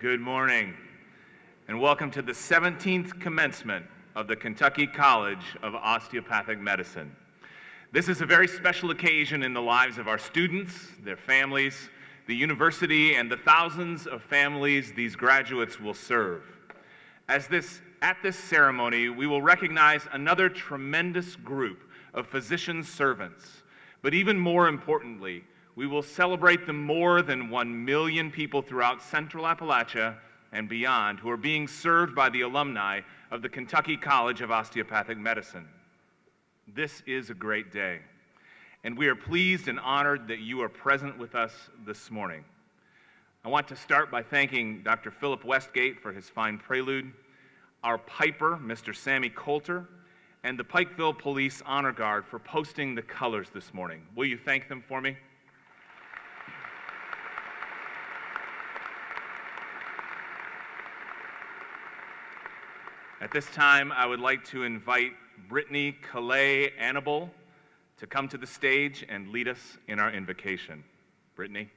Good morning, and welcome to the 17th commencement of the Kentucky College of Osteopathic Medicine. This is a very special occasion in the lives of our students, their families, the university, and the thousands of families these graduates will serve. At this ceremony, we will recognize another tremendous group of physician servants, but even more importantly, we will celebrate the more than 1 million people throughout Central Appalachia and beyond who are being served by the alumni of the Kentucky College of Osteopathic Medicine. This is a great day, and we are pleased and honored that you are present with us this morning. I want to start by thanking Dr. Philip Westgate for his fine prelude, our piper, Mr. Sammy Coulter, and the Pikeville Police Honor Guard for posting the colors this morning. Will you thank them for me? At this time, I would like to invite Brittany Calais Annable to come to the stage and lead us in our invocation. Brittany.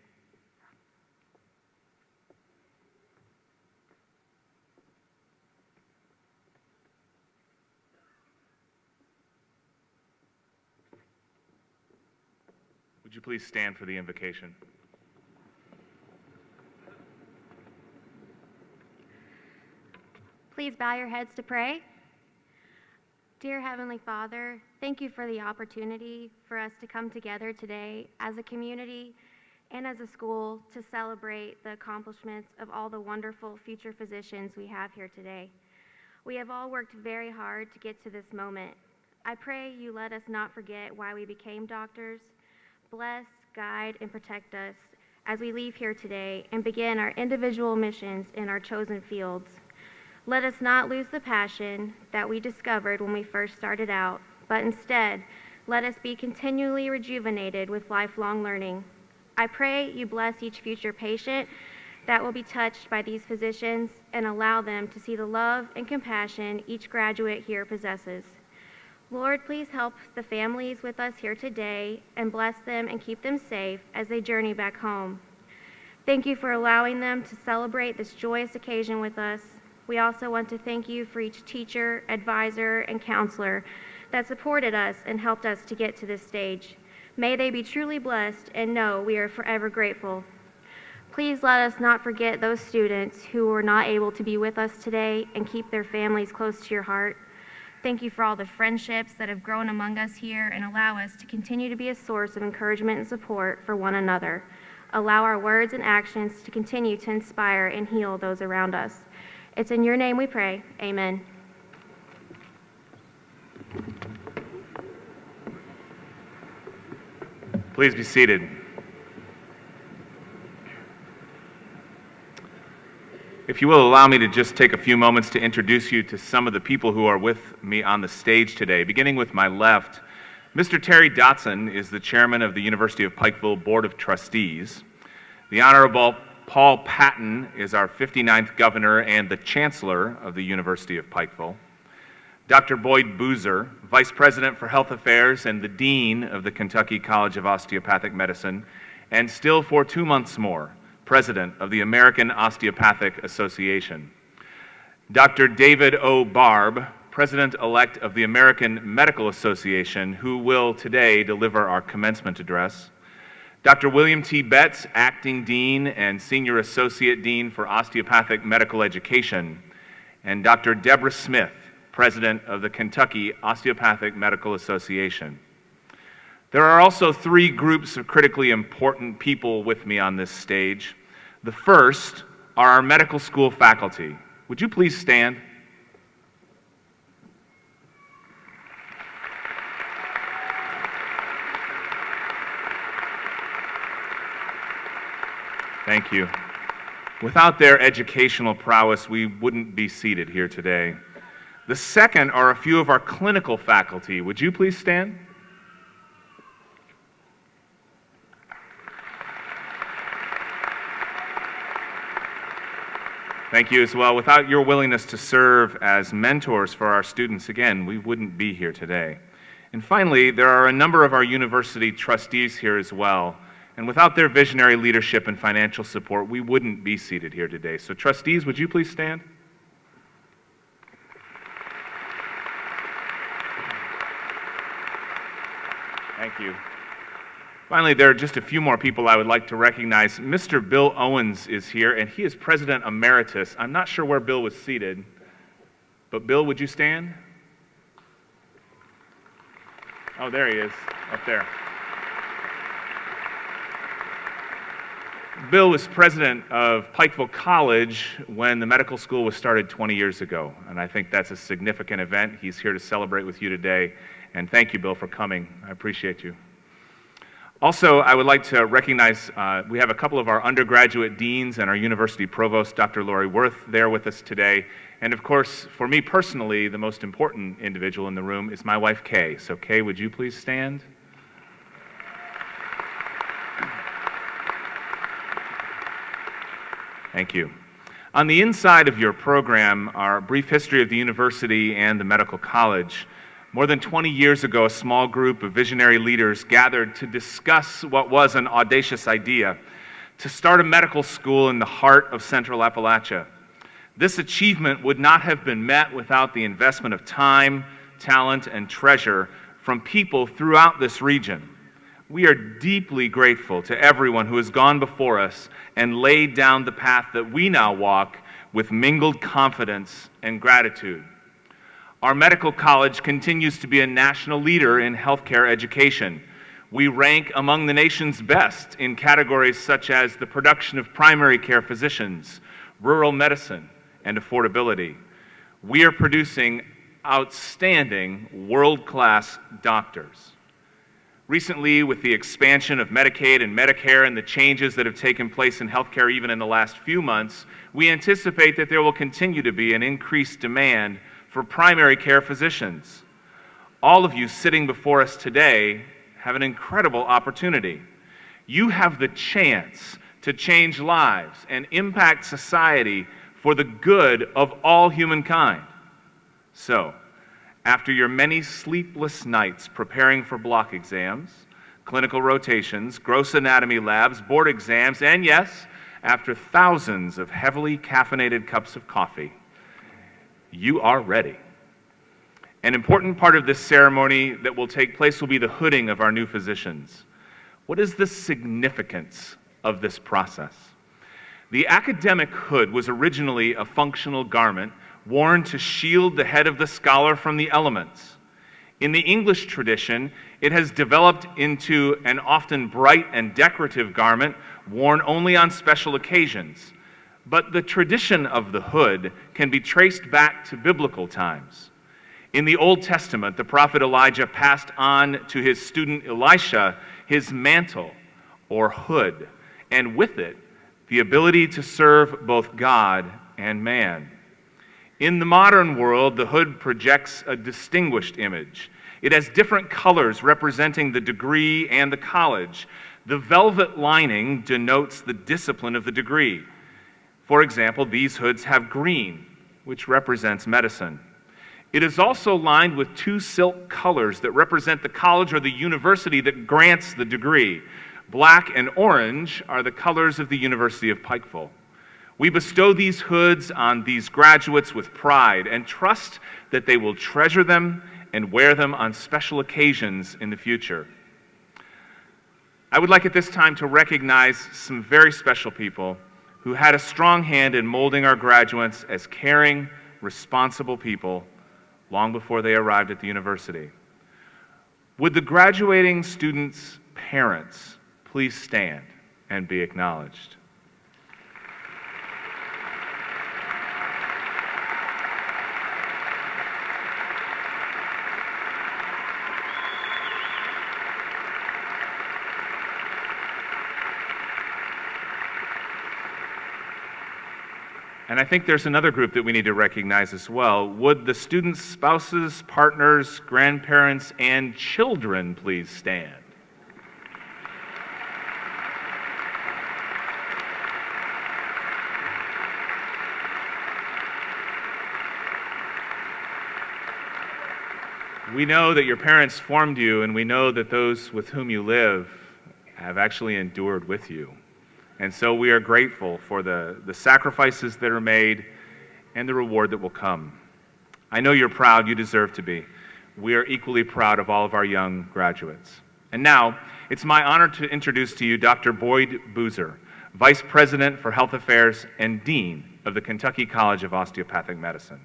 Would you please stand for the invocation? Please bow your heads to pray. Dear Heavenly Father, thank you for the opportunity for us to come together today as a community and as a school to celebrate the accomplishments of all the wonderful future physicians we have here today. We have all worked very hard to get to this moment. I pray you let us not forget why we became doctors. Bless, guide, and protect us as we leave here today and begin our individual missions in our chosen fields. Let us not lose the passion that we discovered when we first started out, but instead, let us be continually rejuvenated with lifelong learning. I pray you bless each future patient that will be touched by these physicians and allow them to see the love and compassion each graduate here possesses. Lord, please help the families with us here today and bless them and keep them safe as they journey back home. Thank you for allowing them to celebrate this joyous occasion with us. We also want to thank you for each teacher, advisor, and counselor that supported us and helped us to get to this stage. May they be truly blessed and know we are forever grateful. Please let us not forget those students who were not able to be with us today and keep their families close to your heart. Thank you for all the friendships that have grown among us here and allow us to continue to be a source of encouragement and support for one another. Allow our words and actions to continue to inspire and heal those around us. It's in your name we pray. Amen. Please be seated. If you will allow me to just take a few moments to introduce you to some of the people who are with me on the stage today. Beginning with my left, Mr. Terry Dotson is the chairman of the University of Pikeville Board of Trustees. The Honorable Paul Patton is our 59th governor and the chancellor of the University of Pikeville. Dr. Boyd Boozer, vice president for health affairs and the dean of the Kentucky College of Osteopathic Medicine, and still for 2 months more, president of the American Osteopathic Association. Dr. David O. Barb, president-elect of the American Medical Association, who will today deliver our commencement address. Dr. William T. Betts, Acting Dean and Senior Associate Dean for Osteopathic Medical Education, and Dr. Deborah Smith, President of the Kentucky Osteopathic Medical Association. There are also 3 groups of critically important people with me on this stage. The first are our medical school faculty. Would you please stand? Thank you. Without their educational prowess, we wouldn't be seated here today. The second are a few of our clinical faculty. Would you please stand? Thank you as well. Without your willingness to serve as mentors for our students, again, we wouldn't be here today. And finally, there are a number of our university trustees here as well. And without their visionary leadership and financial support, we wouldn't be seated here today. So trustees, would you please stand? Thank you. Finally, there are just a few more people I would like to recognize. Mr. Bill Owens is here, and he is President Emeritus. I'm not sure where Bill was seated, but Bill, would you stand? Oh, there he is, up there. Bill was president of Pikeville College when the medical school was started 20 years ago, and I think that's a significant event. He's here to celebrate with you today, and thank you, Bill, for coming. I appreciate you. Also, I would like to recognize, we have a couple of our undergraduate deans and our university provost, Dr. Lori Worth, there with us today. And of course, for me personally, the most important individual in the room is my wife, Kay. So Kay, would you please stand? Thank you. On the inside of your program are a brief history of the university and the medical college. More than 20 years ago, a small group of visionary leaders gathered to discuss what was an audacious idea: to start a medical school in the heart of Central Appalachia. This achievement would not have been met without the investment of time, talent, and treasure from people throughout this region. We are deeply grateful to everyone who has gone before us and laid down the path that we now walk with mingled confidence and gratitude. Our medical college continues to be a national leader in healthcare education. We rank among the nation's best in categories such as the production of primary care physicians, rural medicine, and affordability. We are producing outstanding world-class doctors. Recently, with the expansion of Medicaid and Medicare and the changes that have taken place in healthcare even in the last few months, we anticipate that there will continue to be an increased demand for primary care physicians. All of you sitting before us today have an incredible opportunity. You have the chance to change lives and impact society for the good of all humankind. So, after your many sleepless nights preparing for block exams, clinical rotations, gross anatomy labs, board exams, and yes, after thousands of heavily caffeinated cups of coffee, you are ready. An important part of this ceremony that will take place will be the hooding of our new physicians. What is the significance of this process? The academic hood was originally a functional garment worn to shield the head of the scholar from the elements. In the English tradition, it has developed into an often bright and decorative garment worn only on special occasions. But the tradition of the hood can be traced back to biblical times. In the Old Testament, the prophet Elijah passed on to his student Elisha his mantle, or hood, and with it, the ability to serve both God and man. In the modern world, the hood projects a distinguished image. It has different colors representing the degree and the college. The velvet lining denotes the discipline of the degree. For example, these hoods have green, which represents medicine. It is also lined with two silk colors that represent the college or the university that grants the degree. Black and orange are the colors of the University of Pikeville. We bestow these hoods on these graduates with pride and trust that they will treasure them and wear them on special occasions in the future. I would like at this time to recognize some very special people who had a strong hand in molding our graduates as caring, responsible people long before they arrived at the university. Would the graduating students' parents please stand and be acknowledged? And I think there's another group that we need to recognize as well. Would the students' spouses, partners, grandparents, and children please stand? We know that your parents formed you, and we know that those with whom you live have actually endured with you. And so we are grateful for the sacrifices that are made and the reward that will come. I know you're proud, you deserve to be. We are equally proud of all of our young graduates. And now, it's my honor to introduce to you Dr. Boyd Boozer, Vice President for Health Affairs and Dean of the Kentucky College of Osteopathic Medicine.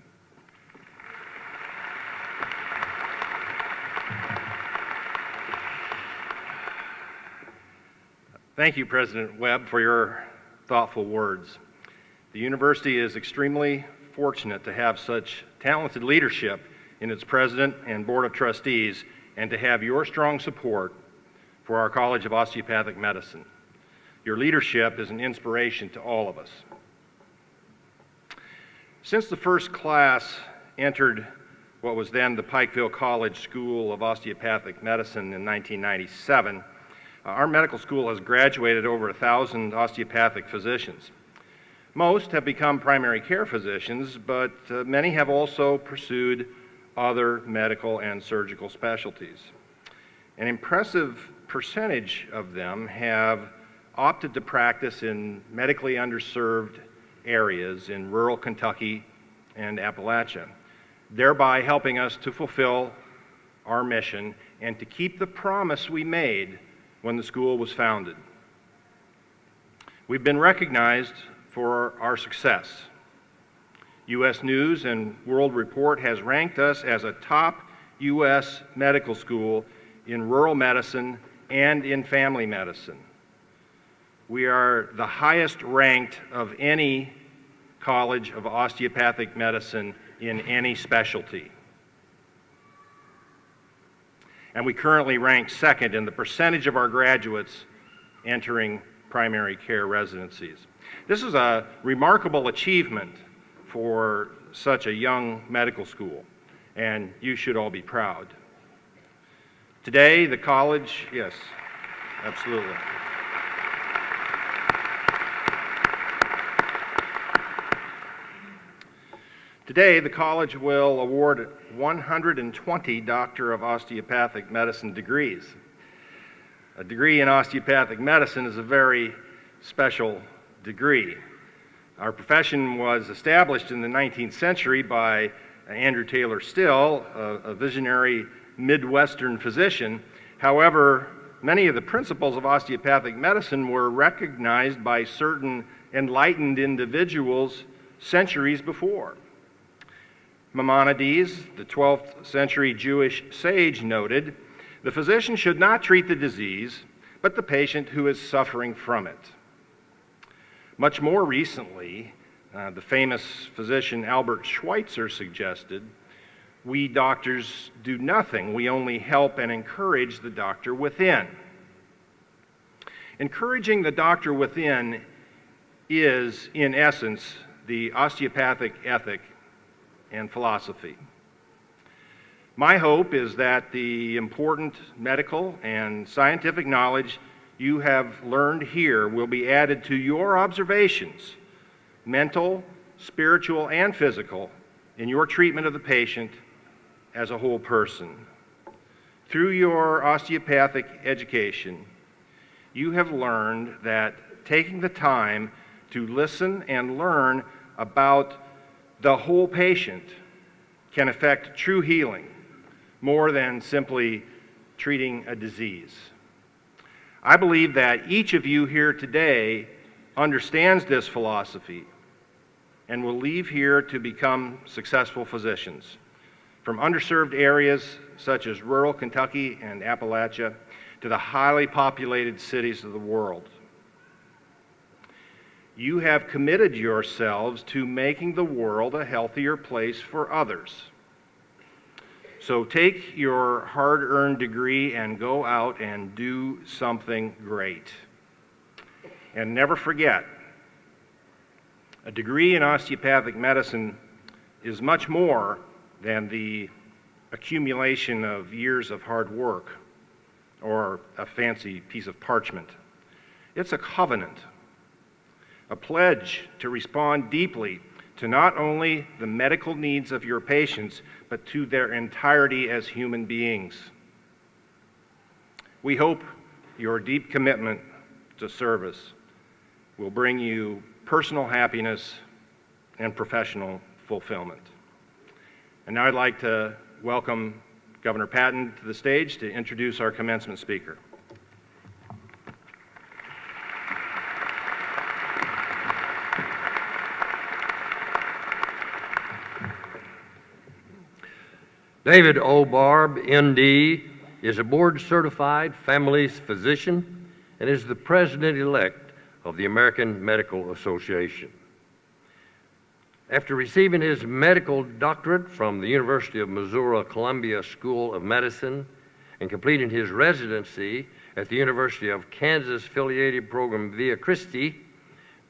Thank you, President Webb, for your thoughtful words. The university is extremely fortunate to have such talented leadership in its president and board of trustees, and to have your strong support for our College of Osteopathic Medicine. Your leadership is an inspiration to all of us. Since the first class entered what was then the Pikeville College School of Osteopathic Medicine in 1997, our medical school has graduated over 1,000 osteopathic physicians. Most have become primary care physicians, but many have also pursued other medical and surgical specialties. An impressive percentage of them have opted to practice in medically underserved areas in rural Kentucky and Appalachia, thereby helping us to fulfill our mission and to keep the promise we made when the school was founded. We've been recognized for our success. U.S. News and World Report has ranked us as a top U.S. medical school in rural medicine and in family medicine. We are the highest ranked of any college of osteopathic medicine in any specialty. And we currently rank second in the percentage of our graduates entering primary care residencies. This is a remarkable achievement for such a young medical school, and you should all be proud. Today, the college, yes, absolutely. Today, the college will award 120 Doctor of Osteopathic Medicine degrees. A degree in osteopathic medicine is a very special degree. Our profession was established in the 19th century by Andrew Taylor Still, a visionary Midwestern physician. However, many of the principles of osteopathic medicine were recognized by certain enlightened individuals centuries before. Maimonides, the 12th century Jewish sage, noted, "The physician should not treat the disease, but the patient who is suffering from it." Much more recently, the famous physician Albert Schweitzer suggested, "We doctors do nothing, we only help and encourage the doctor within." Encouraging the doctor within is, in essence, the osteopathic ethic and philosophy. My hope is that the important medical and scientific knowledge you have learned here will be added to your observations, mental, spiritual, and physical, in your treatment of the patient as a whole person. Through your osteopathic education, you have learned that taking the time to listen and learn about the whole patient can affect true healing more than simply treating a disease. I believe that each of you here today understands this philosophy and will leave here to become successful physicians from underserved areas such as rural Kentucky and Appalachia to the highly populated cities of the world. You have committed yourselves to making the world a healthier place for others. So take your hard-earned degree and go out and do something great. And never forget, a degree in osteopathic medicine is much more than the accumulation of years of hard work or a fancy piece of parchment. It's a covenant, a pledge to respond deeply to not only the medical needs of your patients, but to their entirety as human beings. We hope your deep commitment to service will bring you personal happiness and professional fulfillment. And now I'd like to welcome Governor Patton to the stage to introduce our commencement speaker. David O. Barb, MD, is a board-certified family physician and is the president-elect of the American Medical Association. After receiving his medical doctorate from the University of Missouri Columbia School of Medicine and completing his residency at the University of Kansas affiliated program Via Christi,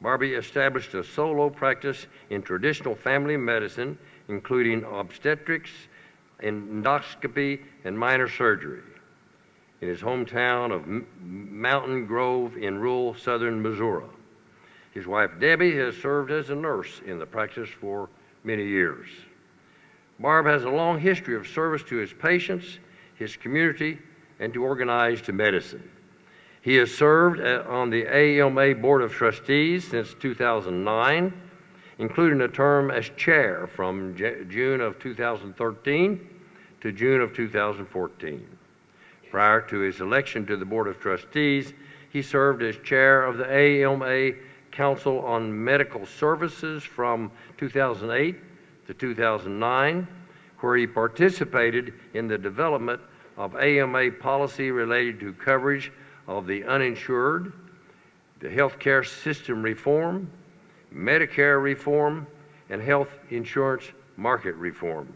Barbie established a solo practice in traditional family medicine, including obstetrics, endoscopy, and minor surgery in his hometown of Mountain Grove in rural southern Missouri. His wife Debbie has served as a nurse in the practice for many years. Barb has a long history of service to his patients, his community, and to organized medicine. He has served on the AMA Board of Trustees since 2009, including a term as chair from June of 2013 to June of 2014. Prior to his election to the Board of Trustees, he served as chair of the AMA Council on Medical Services from 2008 to 2009, where he participated in the development of AMA policy related to coverage of the uninsured, the healthcare system reform, Medicare reform, and health insurance market reform.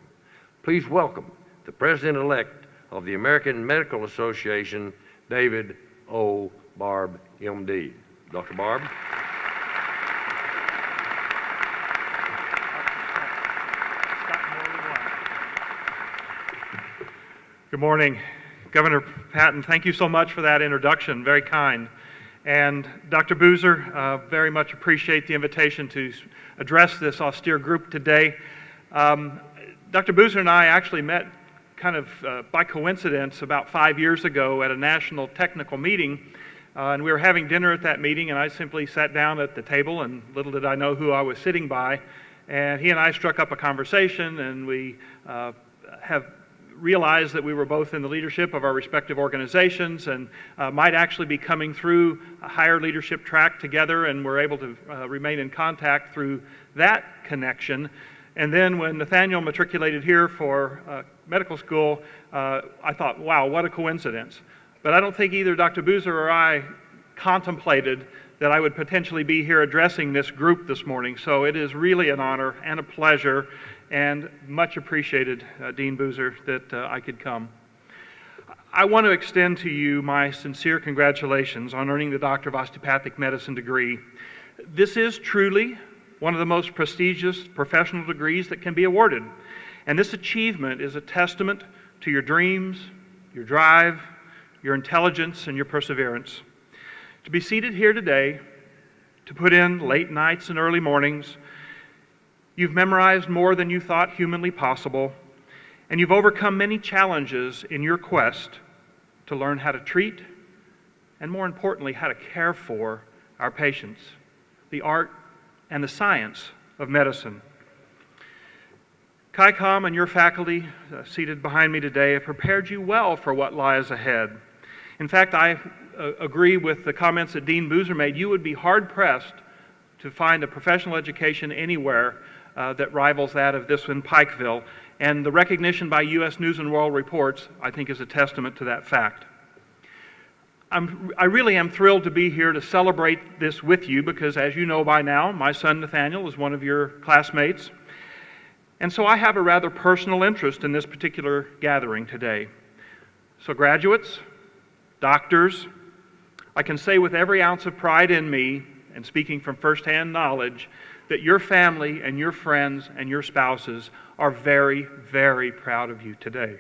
Please welcome the President-elect of the American Medical Association, David O. Barb, MD. Dr. Barb. Good morning. Governor Patton, thank you so much for that introduction, very kind. And Dr. Boozer, very much appreciate the invitation to address this austere group today. Dr. Boozer and I actually met kind of by coincidence about 5 years ago at a national technical meeting, and we were having dinner at that meeting, and I simply sat down at the table, and little did I know who I was sitting by, and he and I struck up a conversation, and we have realized that we were both in the leadership of our respective organizations and might actually be coming through a higher leadership track together, and we're able to remain in contact through that connection. And then when Nathaniel matriculated here for medical school, I thought, wow, what a coincidence. But I don't think either Dr. Boozer or I contemplated that I would potentially be here addressing this group this morning. So it is really an honor and a pleasure, and much appreciated, Dean Boozer, that I could come. I want to extend to you my sincere congratulations on earning the Doctor of Osteopathic Medicine degree. This is truly one of the most prestigious professional degrees that can be awarded. And this achievement is a testament to your dreams, your drive, your intelligence, and your perseverance. To be seated here today, to put in late nights and early mornings, you've memorized more than you thought humanly possible, and you've overcome many challenges in your quest to learn how to treat, and more importantly, how to care for our patients, the art and the science of medicine. CICOM and your faculty seated behind me today have prepared you well for what lies ahead. In fact, I agree with the comments that Dean Boozer made. You would be hard-pressed to find a professional education anywhere that rivals that of this in Pikeville. And the recognition by U.S. News and World Reports, I think, is a testament to that fact. I really am thrilled to be here to celebrate this with you because, as you know by now, my son Nathaniel is one of your classmates. And so I have a rather personal interest in this particular gathering today. So graduates, doctors, I can say with every ounce of pride in me, and speaking from firsthand knowledge, that your family and your friends and your spouses are very, very proud of you today.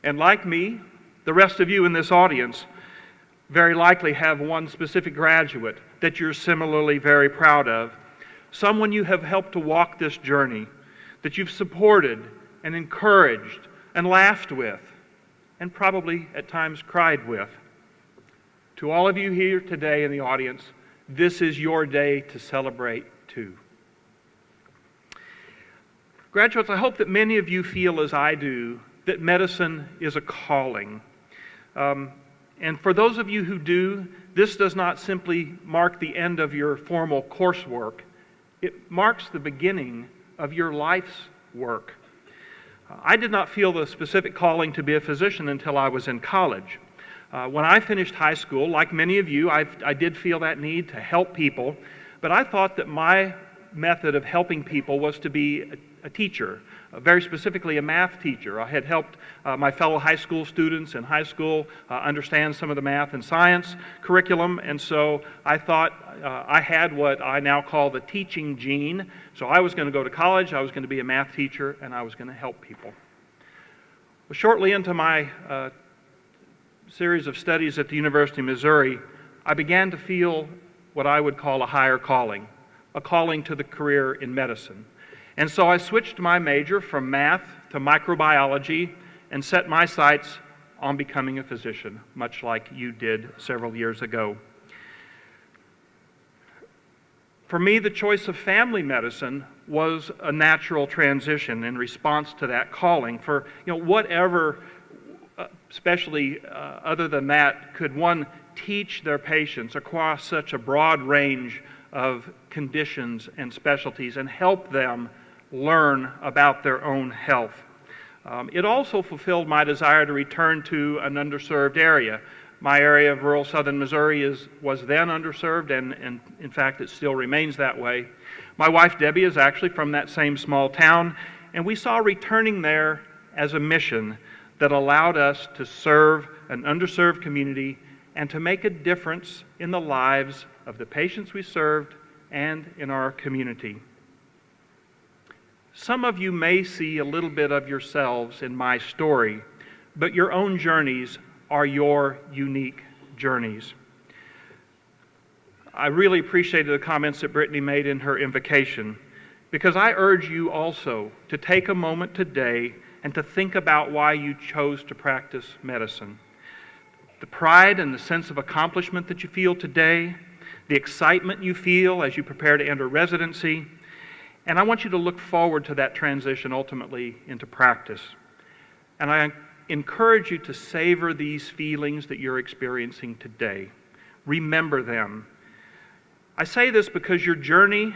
And like me, the rest of you in this audience very likely have one specific graduate that you're similarly very proud of. Someone you have helped to walk this journey, that you've supported and encouraged and laughed with, and probably at times cried with. To all of you here today in the audience, this is your day to celebrate too. Graduates, I hope that many of you feel as I do that medicine is a calling. And for those of you who do, this does not simply mark the end of your formal coursework. It marks the beginning of your life's work. I did not feel the specific calling to be a physician until I was in college. When I finished high school, like many of you, I did feel that need to help people, but I thought that my method of helping people was to be a teacher, very specifically a math teacher. I had helped my fellow high school students in high school understand some of the math and science curriculum, and so I thought I had what I now call the teaching gene. So I was going to go to college, I was going to be a math teacher, and I was going to help people. Well, shortly into my series of studies at the University of Missouri, I began to feel what I would call a higher calling, a calling to the career in medicine. And so I switched my major from math to microbiology and set my sights on becoming a physician, much like you did several years ago. For me, the choice of family medicine was a natural transition in response to that calling. For whatever, especially other than that, could one teach their patients across such a broad range of conditions and specialties and help them learn about their own health. It also fulfilled my desire to return to an underserved area. My area of rural southern Missouri was then underserved, and in fact it still remains that way. My wife Debbie is actually from that same small town, and we saw returning there as a mission that allowed us to serve an underserved community and to make a difference in the lives of the patients we served and in our community. Some of you may see a little bit of yourselves in my story, but your own journeys are your unique journeys. I really appreciated the comments that Brittany made in her invocation, because I urge you also to take a moment today and to think about why you chose to practice medicine. The pride and the sense of accomplishment that you feel today, the excitement you feel as you prepare to enter residency, and I want you to look forward to that transition ultimately into practice. And I encourage you to savor these feelings that you're experiencing today. Remember them. I say this because your journey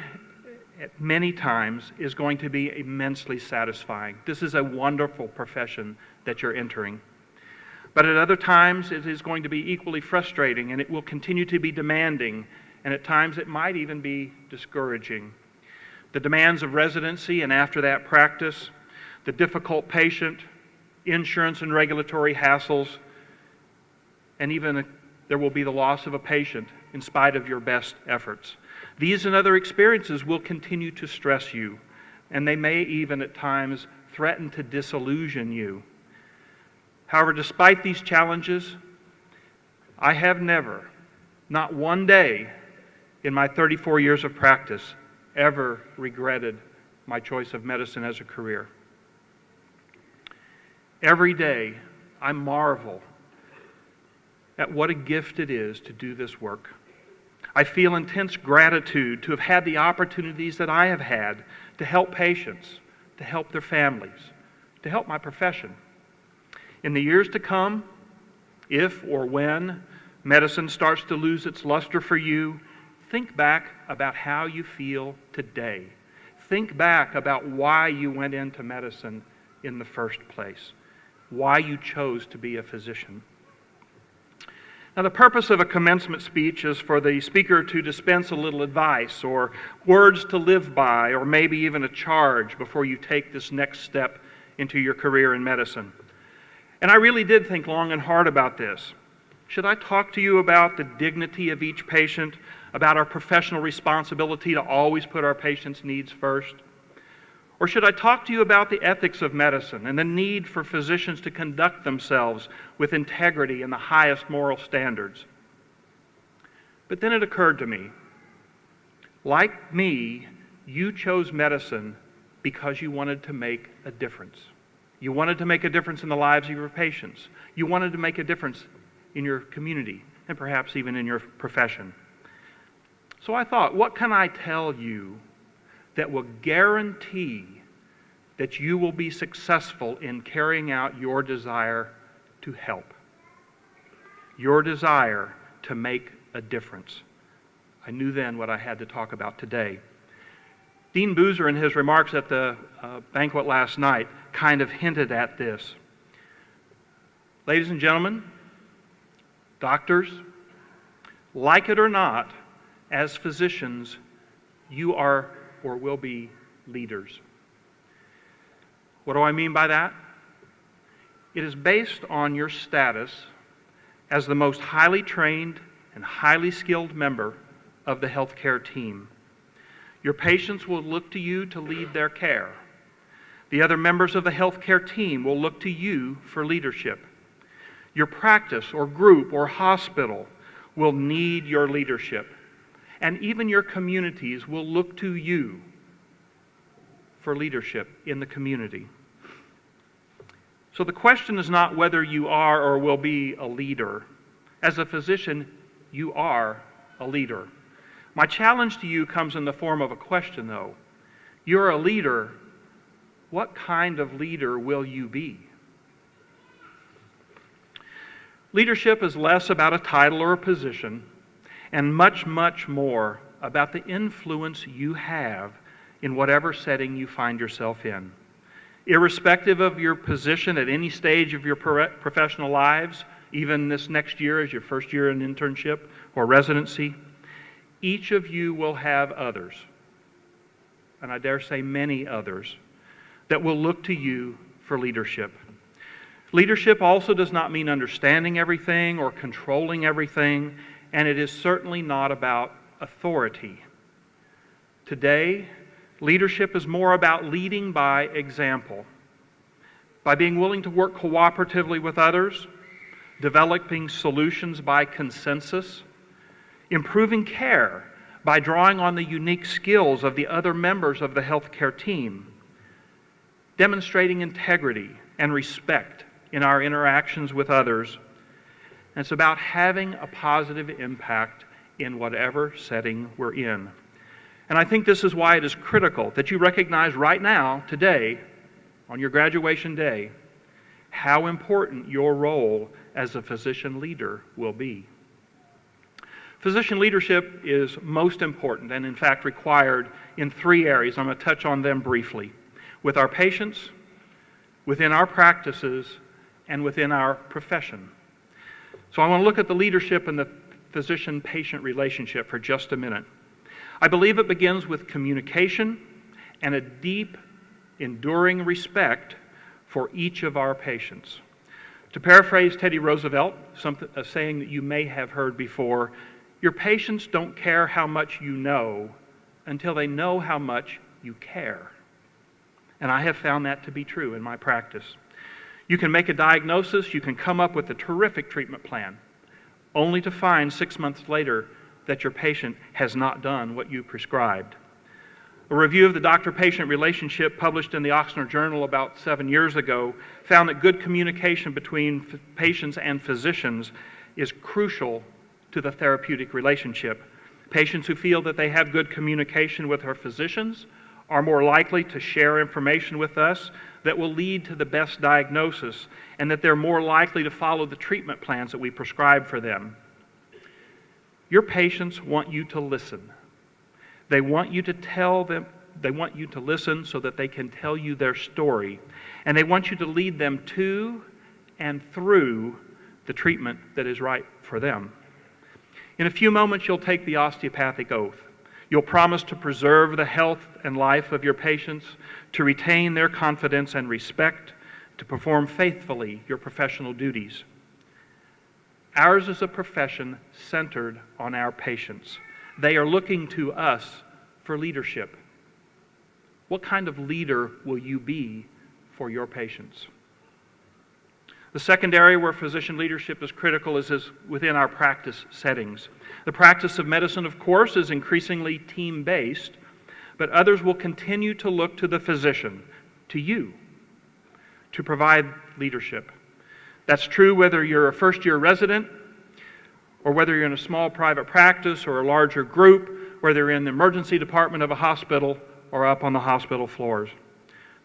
at many times is going to be immensely satisfying. This is a wonderful profession that you're entering. But at other times it is going to be equally frustrating, and it will continue to be demanding, and at times it might even be discouraging. The demands of residency and after that practice, the difficult patient, insurance and regulatory hassles, and even there will be the loss of a patient in spite of your best efforts. These and other experiences will continue to stress you, and they may even at times threaten to disillusion you. However, despite these challenges, I have never, not one day in my 34 years of practice, ever regretted my choice of medicine as a career. Every day, I marvel at what a gift it is to do this work. I feel intense gratitude to have had the opportunities that I have had to help patients, to help their families, to help my profession. In the years to come, if or when medicine starts to lose its luster for you, think back about how you feel today. Think back about why you went into medicine in the first place, why you chose to be a physician. Now, the purpose of a commencement speech is for the speaker to dispense a little advice or words to live by, or maybe even a charge before you take this next step into your career in medicine. And I really did think long and hard about this. Should I talk to you about the dignity of each patient, about our professional responsibility to always put our patients' needs first? Or should I talk to you about the ethics of medicine and the need for physicians to conduct themselves with integrity and the highest moral standards? But then it occurred to me, like me, you chose medicine because you wanted to make a difference. You wanted to make a difference in the lives of your patients. You wanted to make a difference in your community. and perhaps even in your profession. So I thought, what can I tell you that will guarantee that you will be successful in carrying out your desire to help, your desire to make a difference? I knew then what I had to talk about today. Dean Boozer, in his remarks at the banquet last night, kind of hinted at this. Ladies and gentlemen, doctors, like it or not, as physicians, you are or will be leaders. What do I mean by that? It is based on your status as the most highly trained and highly skilled member of the healthcare team. Your patients will look to you to lead their care. The other members of the healthcare team will look to you for leadership. Your practice or group or hospital will need your leadership. And even your communities will look to you for leadership in the community. So the question is not whether you are or will be a leader. As a physician, you are a leader. My challenge to you comes in the form of a question, though. You're a leader. What kind of leader will you be? Leadership is less about a title or a position, and much, much more about the influence you have in whatever setting you find yourself in. Irrespective of your position at any stage of your professional lives, even this next year as your first year in internship or residency, each of you will have others, and I dare say many others, that will look to you for leadership. Leadership also does not mean understanding everything or controlling everything, and it is certainly not about authority. Today, leadership is more about leading by example, by being willing to work cooperatively with others, developing solutions by consensus, improving care by drawing on the unique skills of the other members of the healthcare team, demonstrating integrity and respect in our interactions with others. And it's about having a positive impact in whatever setting we're in. And I think this is why it is critical that you recognize right now, today, on your graduation day, how important your role as a physician leader will be. Physician leadership is most important and in fact required in three areas. I'm going to touch on them briefly. With our patients, within our practices, and within our profession. So I want to look at the leadership and the physician-patient relationship for just a minute. I believe it begins with communication and a deep, enduring respect for each of our patients. To paraphrase Teddy Roosevelt, a saying that you may have heard before, your patients don't care how much you know until they know how much you care. And I have found that to be true in my practice. You can make a diagnosis, you can come up with a terrific treatment plan, only to find 6 months later that your patient has not done what you prescribed. A review of the doctor-patient relationship published in the Oxford Journal about 7 years ago found that good communication between patients and physicians is crucial to the therapeutic relationship. Patients who feel that they have good communication with their physicians are more likely to share information with us that will lead to the best diagnosis, and that they're more likely to follow the treatment plans that we prescribe for them. Your patients want you to listen. They want you to tell them, they want you to listen so that they can tell you their story, and they want you to lead them to and through the treatment that is right for them. In a few moments, you'll take the osteopathic oath. You'll promise to preserve the health and life of your patients, to retain their confidence and respect, to perform faithfully your professional duties. Ours is a profession centered on our patients. They are looking to us for leadership. What kind of leader will you be for your patients? The second area where physician leadership is critical is within our practice settings. The practice of medicine, of course, is increasingly team-based, but others will continue to look to the physician, to you, to provide leadership. That's true whether you're a first-year resident or whether you're in a small private practice or a larger group, whether you're in the emergency department of a hospital or up on the hospital floors.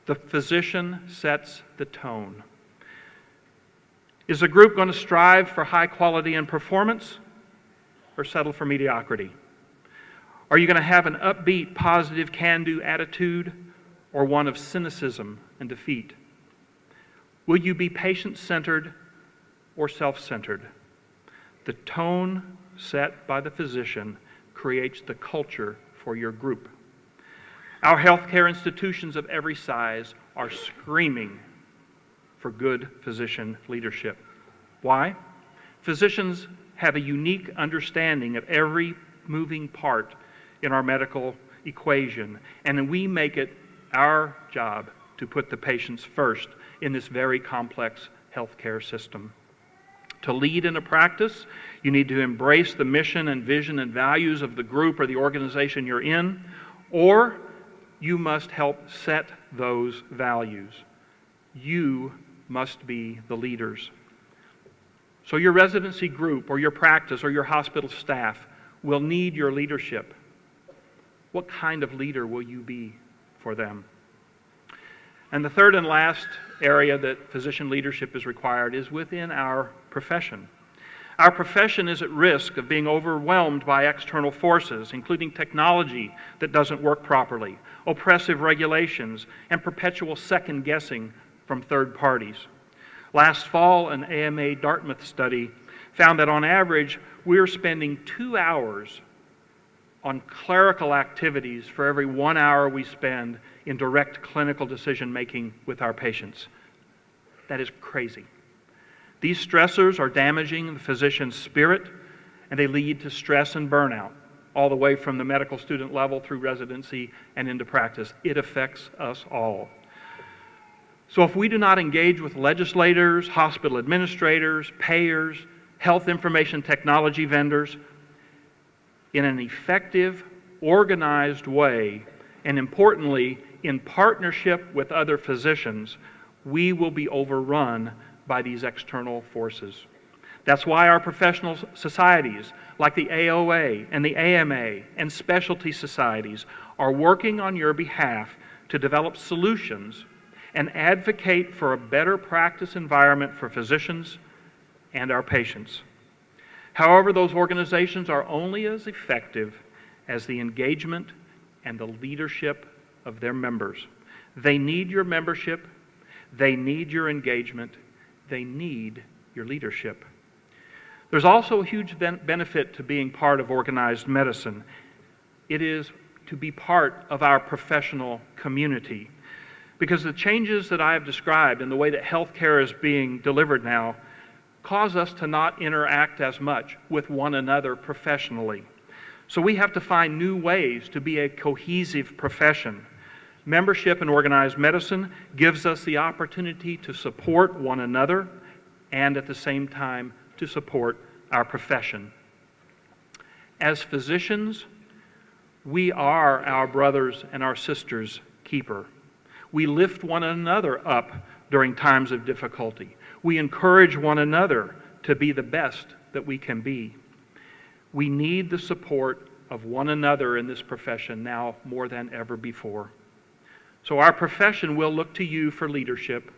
The physician sets the tone. Is the group going to strive for high quality and performance or settle for mediocrity? Are you going to have an upbeat, positive, can-do attitude or one of cynicism and defeat? Will you be patient-centered or self-centered? The tone set by the physician creates the culture for your group. Our healthcare institutions of every size are screaming for good physician leadership. Why? Physicians have a unique understanding of every moving part in our medical equation, and we make it our job to put the patients first in this very complex healthcare system. To lead in a practice, you need to embrace the mission and vision and values of the group or the organization you're in, or you must help set those values. You must be the leaders. So your residency group or your practice or your hospital staff will need your leadership. What kind of leader will you be for them? And the third and last area that physician leadership is required is within our profession. Our profession is at risk of being overwhelmed by external forces, including technology that doesn't work properly, oppressive regulations, and perpetual second-guessing from third parties. Last fall, an AMA Dartmouth study found that on average, we're spending 2 hours on clerical activities for every 1 hour we spend in direct clinical decision-making with our patients. That is crazy. These stressors are damaging the physician's spirit, and they lead to stress and burnout, all the way from the medical student level through residency and into practice. It affects us all. So if we do not engage with legislators, hospital administrators, payers, health information technology vendors in an effective, organized way, and importantly, in partnership with other physicians, we will be overrun by these external forces. That's why our professional societies, like the AOA and the AMA and specialty societies, are working on your behalf to develop solutions and advocate for a better practice environment for physicians and our patients. However, those organizations are only as effective as the engagement and the leadership of their members. They need your membership, they need your engagement, they need your leadership. There's also a huge benefit to being part of organized medicine. It is to be part of our professional community. Because the changes that I have described and the way that healthcare is being delivered now cause us to not interact as much with one another professionally. So we have to find new ways to be a cohesive profession. Membership in organized medicine gives us the opportunity to support one another and at the same time to support our profession. As physicians, we are our brothers and our sisters' keeper. We lift one another up during times of difficulty. We encourage one another to be the best that we can be. We need the support of one another in this profession now more than ever before. So our profession will look to you for leadership.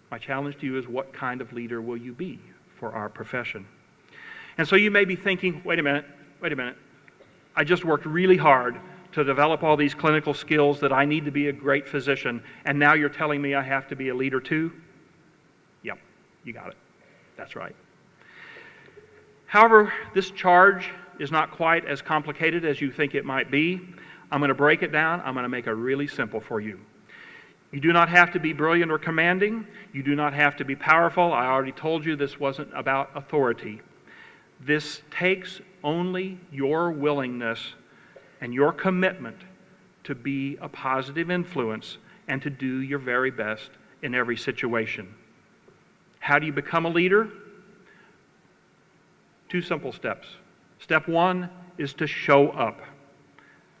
My challenge to you is, what kind of leader will you be for our profession? And so you may be thinking, wait a minute. I just worked really hard to develop all these clinical skills that I need to be a great physician, and now you're telling me I have to be a leader too? Yep, you got it. That's right. However, this charge is not quite as complicated as you think it might be. I'm going to break it down. I'm going to make it really simple for you. You do not have to be brilliant or commanding. You do not have to be powerful. I already told you this wasn't about authority. This takes only your willingness and your commitment to be a positive influence and to do your very best in every situation. How do you become a leader? 2 simple steps. Step 1 is to show up.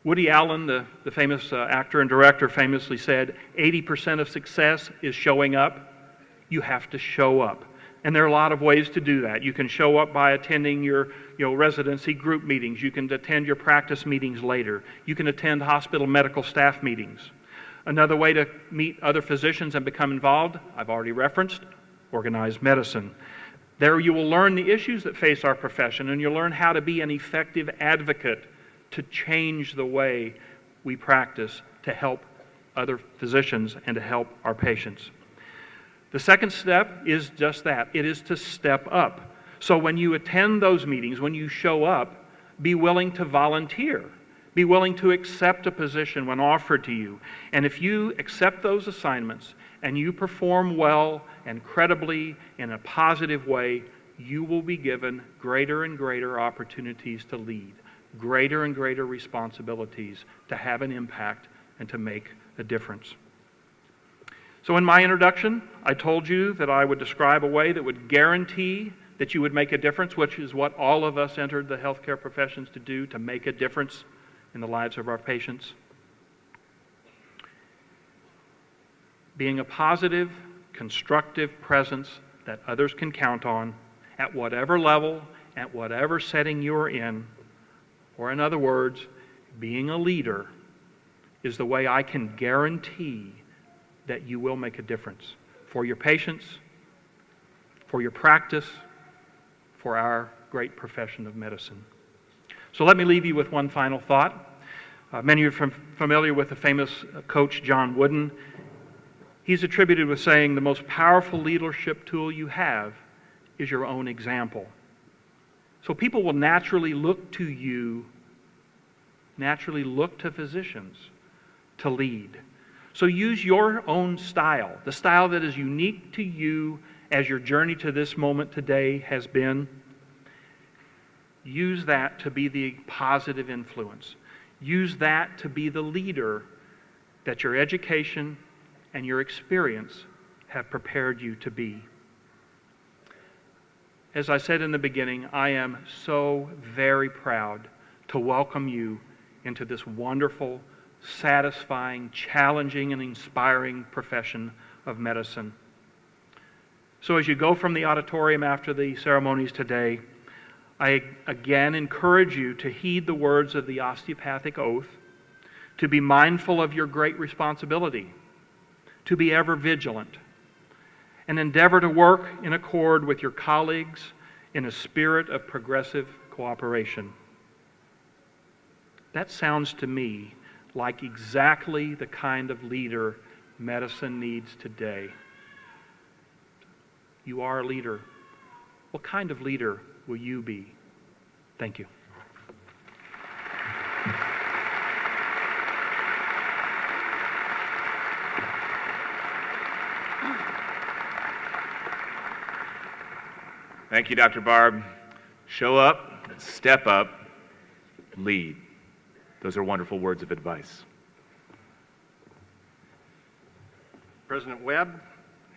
Woody Allen, the famous actor and director, famously said, 80% of success is showing up. You have to show up. And there are a lot of ways to do that. You can show up by attending your residency group meetings. You can attend your practice meetings later. You can attend hospital medical staff meetings. Another way to meet other physicians and become involved, I've already referenced, organized medicine. There you will learn the issues that face our profession, and you'll learn how to be an effective advocate to change the way we practice to help other physicians and to help our patients. The second step is just that. It is to step up. So when you attend those meetings, when you show up, be willing to volunteer. Be willing to accept a position when offered to you. And if you accept those assignments and you perform well and credibly in a positive way, you will be given greater and greater opportunities to lead, greater and greater responsibilities to have an impact and to make a difference. So in my introduction, I told you that I would describe a way that would guarantee that you would make a difference, which is what all of us entered the healthcare professions to do, to make a difference in the lives of our patients. Being a positive, constructive presence that others can count on at whatever level, at whatever setting you're in, or in other words, being a leader is the way I can guarantee that you will make a difference for your patients, for your practice, for our great profession of medicine. So let me leave you with one final thought. Many of you are familiar with the famous coach John Wooden. He's attributed with saying the most powerful leadership tool you have is your own example. So people will naturally look to you, naturally look to physicians to lead. So use your own style, the style that is unique to you as your journey to this moment today has been. Use that to be the positive influence. Use that to be the leader that your education and your experience have prepared you to be. As I said in the beginning, I am so very proud to welcome you into this wonderful, satisfying, challenging, and inspiring profession of medicine. So as you go from the auditorium after the ceremonies today, I again encourage you to heed the words of the osteopathic oath, to be mindful of your great responsibility, to be ever vigilant, and endeavor to work in accord with your colleagues in a spirit of progressive cooperation. That sounds to me like exactly the kind of leader medicine needs today. You are a leader. What kind of leader will you be? Thank you. Thank you, Dr. Barb. Show up, step up, lead. Those are wonderful words of advice. President Webb,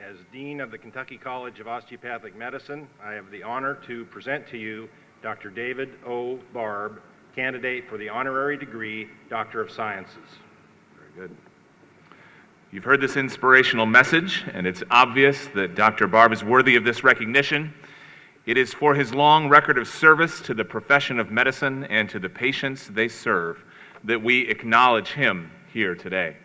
as Dean of the Kentucky College of Osteopathic Medicine, I have the honor to present to you Dr. David O. Barb, candidate for the honorary degree, Doctor of Sciences. Very good. You've heard this inspirational message, and it's obvious that Dr. Barb is worthy of this recognition. It is for his long record of service to the profession of medicine and to the patients they serve that we acknowledge him here today.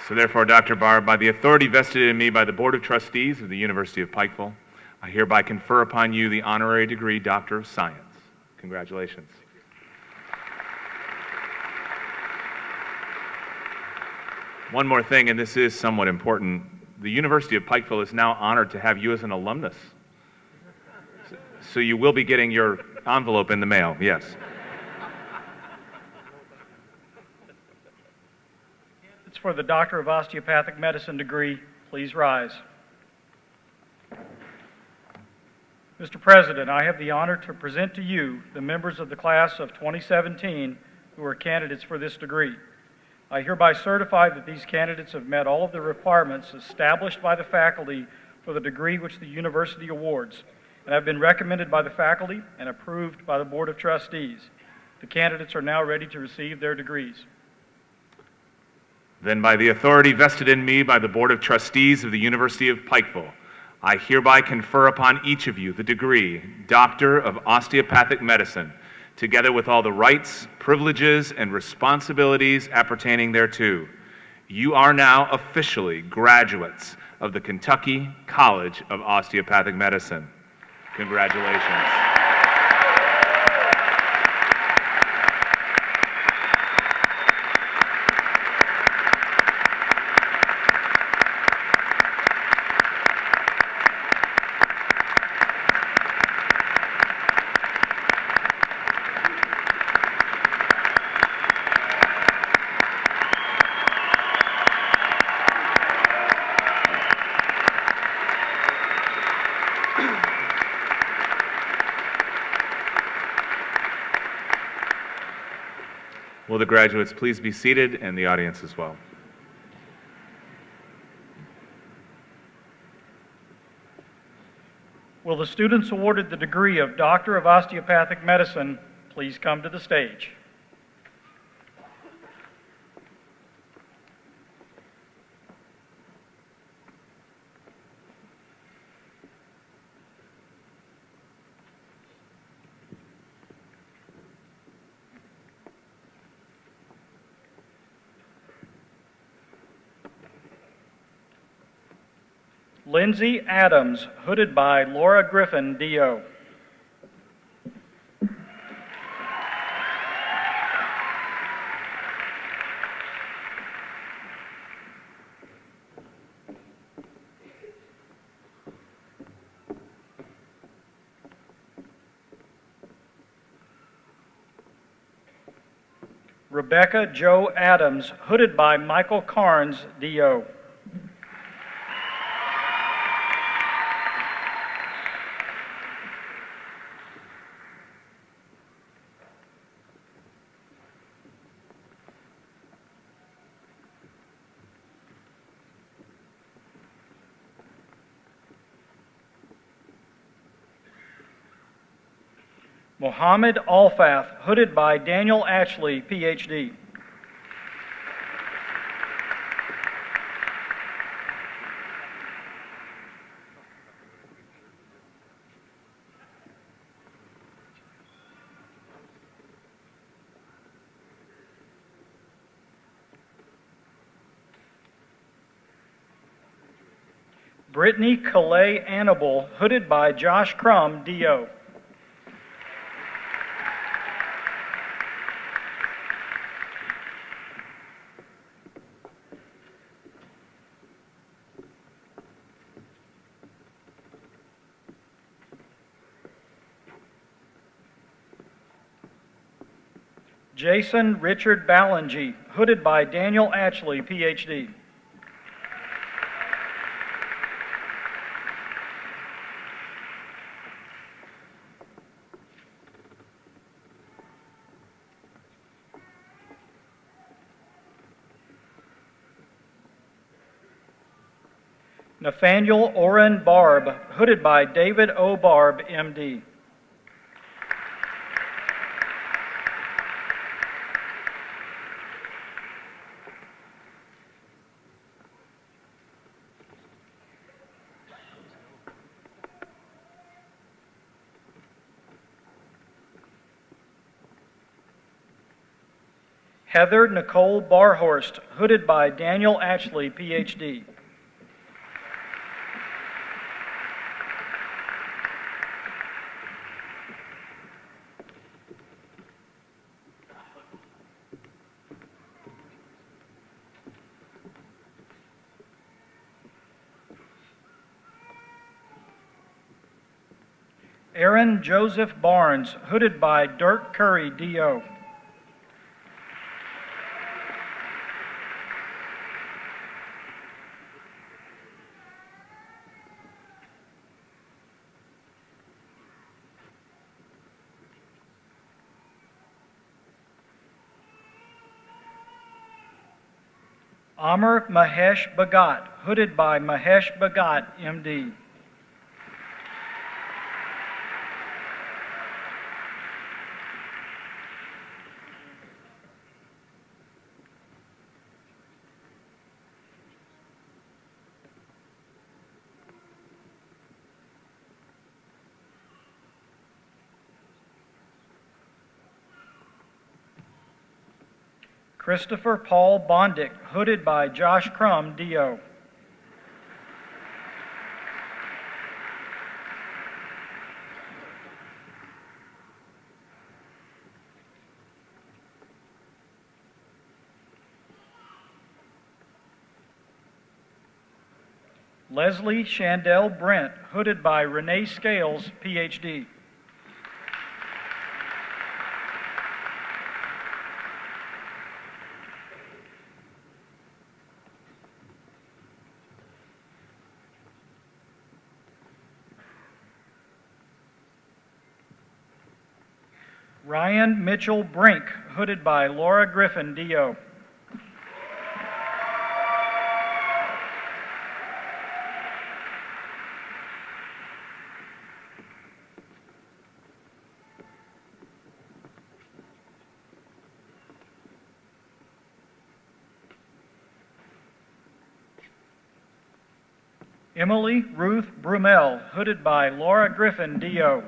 So therefore, Dr. Barb, by the authority vested in me by the Board of Trustees of the University of Pikeville, I hereby confer upon you the honorary degree Doctor of Science. Congratulations. One more thing, and this is somewhat important. The University of Pikeville is now honored to have you as an alumnus. So you will be getting your envelope in the mail, yes. For the Doctor of Osteopathic Medicine degree, please rise. Mr. President, I have the honor to present to you the members of the class of 2017 who are candidates for this degree. I hereby certify that these candidates have met all of the requirements established by the faculty for the degree which the university awards, and have been recommended by the faculty and approved by the Board of Trustees. The candidates are now ready to receive their degrees. Then, by the authority vested in me by the Board of Trustees of the University of Pikeville, I hereby confer upon each of you the degree Doctor of Osteopathic Medicine, together with all the rights, privileges, and responsibilities appertaining thereto. You are now officially graduates of the Kentucky College of Osteopathic Medicine. Congratulations. Will the graduates please be seated, and the audience as well. Will the students awarded the degree of Doctor of Osteopathic Medicine please come to the stage? Lindsay Adams, hooded by Laura Griffin, D.O. Rebecca Jo Adams, hooded by Michael Carnes, D.O. Mohammed Alfath, hooded by Daniel Ashley, Ph.D. Brittany Calais Annable, hooded by Josh Crum, D.O. Jason Richard Ballingy, hooded by Daniel Ashley, Ph.D. Nathaniel Oren Barb, hooded by David O. Barb, M.D. Heather Nicole Barhorst, hooded by Daniel Ashley, Ph.D. Aaron Joseph Barnes, hooded by Dirk Curry, D.O. Amar Mahesh Bhagat, hooded by Mahesh Bhagat, MD. Christopher Paul Bondick, hooded by Josh Crum, DO. Leslie Shandell Brent, hooded by Renee Scales, PhD. Ryan Mitchell Brink, hooded by Laura Griffin, DO. Emily Ruth Brumell, hooded by Laura Griffin, DO.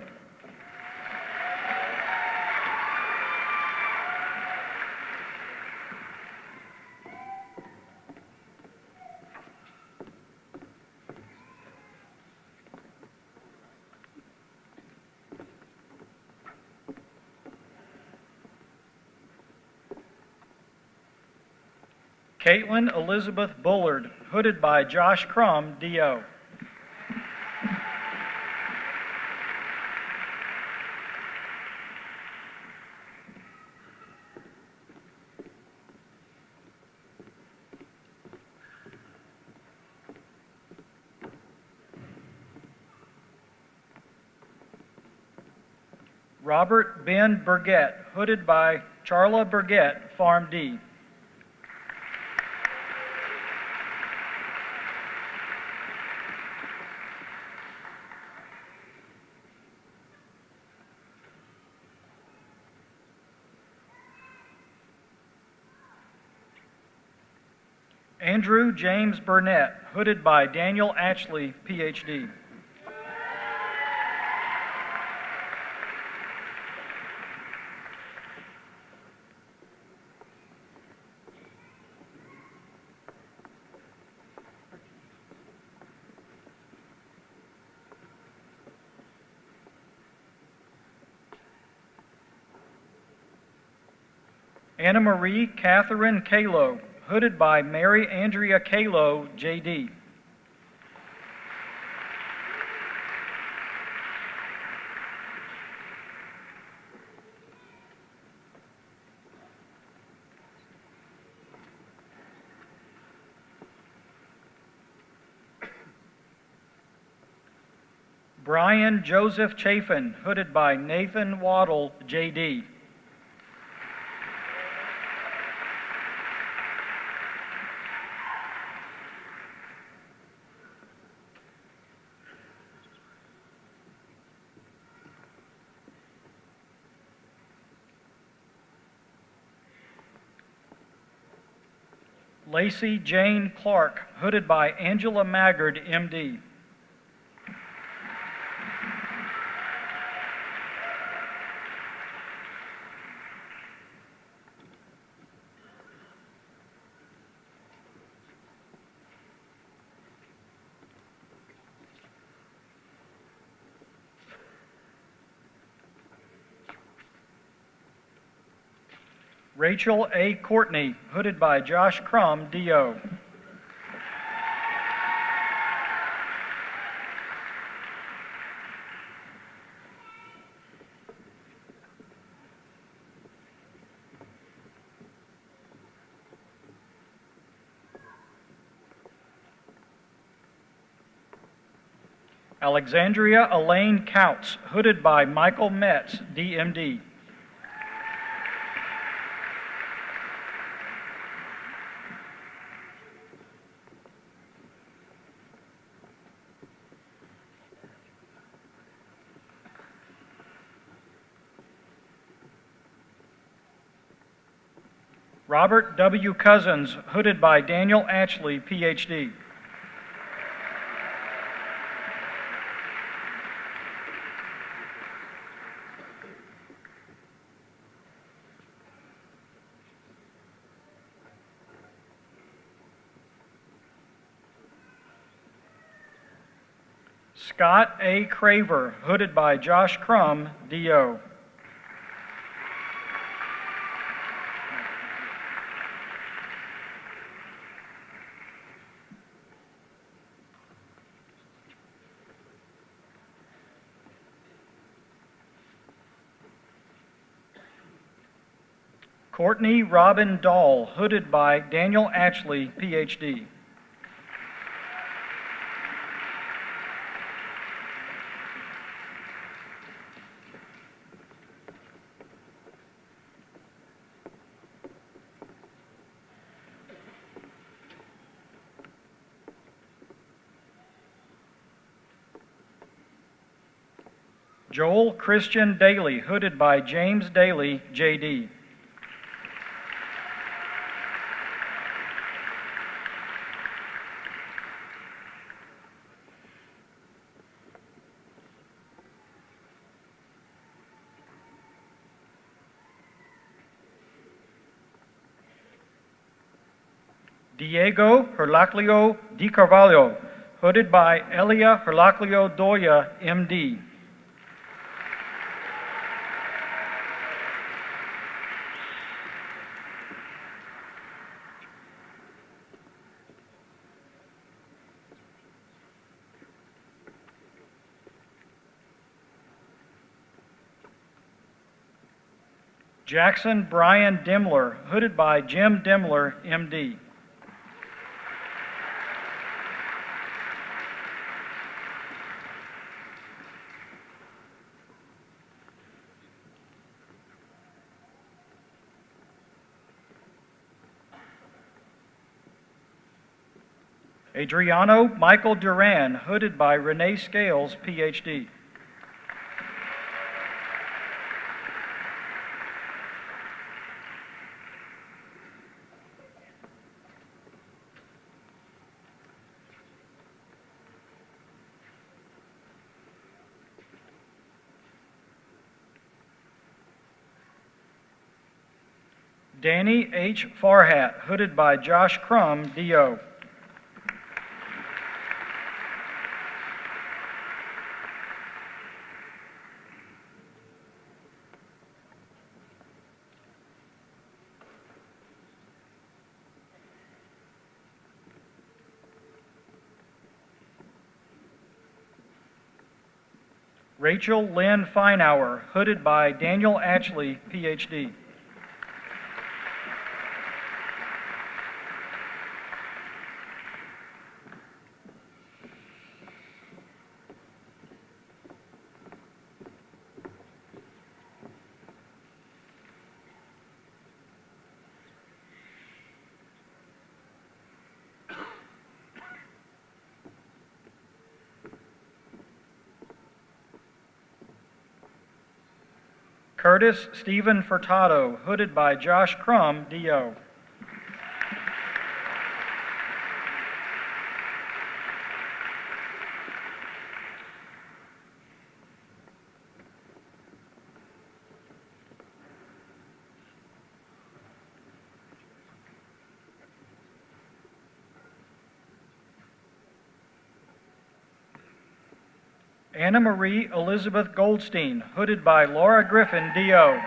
Caitlin Elizabeth Bullard, hooded by Josh Crum, DO. Robert Ben Burgett, hooded by Charla Burgett, Farm D. Andrew James Burnett, hooded by Daniel Ashley, PhD. Anna Marie Catherine Kalo, hooded by Mary Andrea Kalo, JD. Brian Joseph Chafin, hooded by Nathan Waddle, JD. Lacey Jane Clark, hooded by Angela Maggard, MD. Rachel A. Courtney, hooded by Josh Crum, DO. Alexandria Elaine Couts, hooded by Michael Metz, DMD. Robert W. Cousins, hooded by Daniel Ashley, Ph.D. Scott A. Craver, hooded by Josh Crum, D.O. Courtney Robin Dahl, hooded by Daniel Ashley, Ph.D. Joel Christian Daly, hooded by James Daly, J.D. Diego Herlaclio Di Carvalho, hooded by Elia Herlaclio Doya, M.D. Jackson Brian Demler, hooded by Jim Demler, M.D. Adriano Michael Duran, hooded by Renee Scales, Ph.D. Danny H. Farhat, hooded by Josh Crum, D.O. Rachel Lynn Feinauer, hooded by Daniel Ashley, Ph.D. Curtis Stephen Furtado, hooded by Josh Crum, D.O. Anna Marie Elizabeth Goldstein, hooded by Laura Griffin, D.O.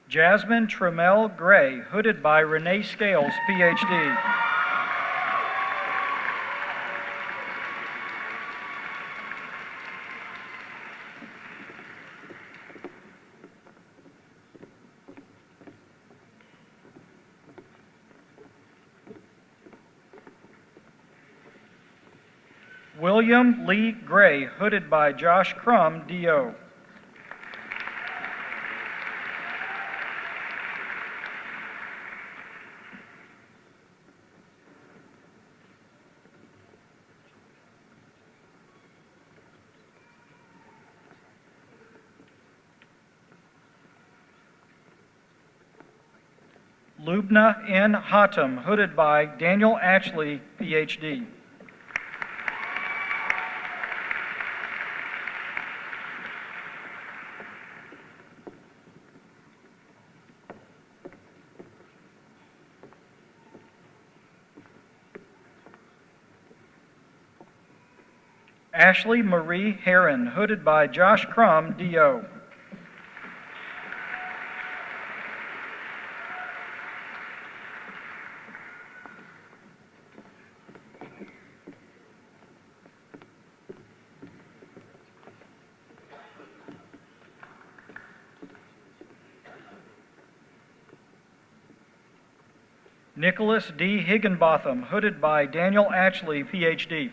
Jasmine Tremel Gray, hooded by Renee Scales, Ph.D. William Lee Gray, hooded by Josh Crum, D.O. Lubna N. Hatem, hooded by Daniel Ashley, Ph.D. Ashley Marie Heron, hooded by Josh Crum, D.O. Nicholas D. Higginbotham, hooded by Daniel Ashley, Ph.D.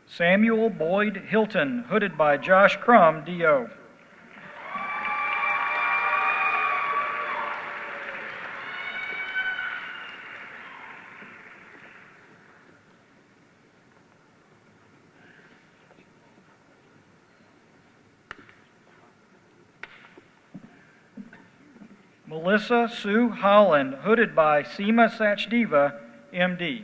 Samuel Boyd Hilton, hooded by Josh Crum, D.O. Melissa Sue Holland, hooded by Seema Sachdeva, M.D.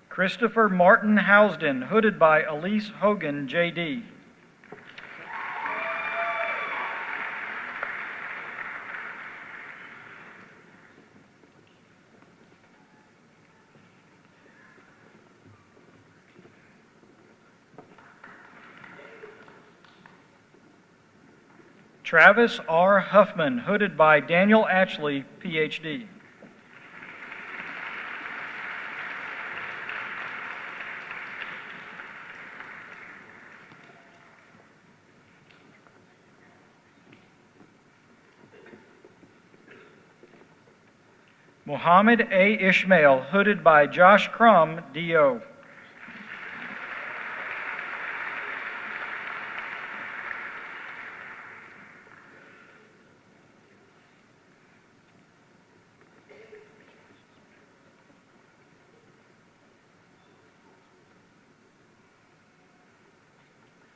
Christopher Martin Housden, hooded by Elise Hogan, J.D. Travis R. Huffman, hooded by Daniel Ashley, Ph.D. Muhammad A. Ishmael, hooded by Josh Crum, D.O.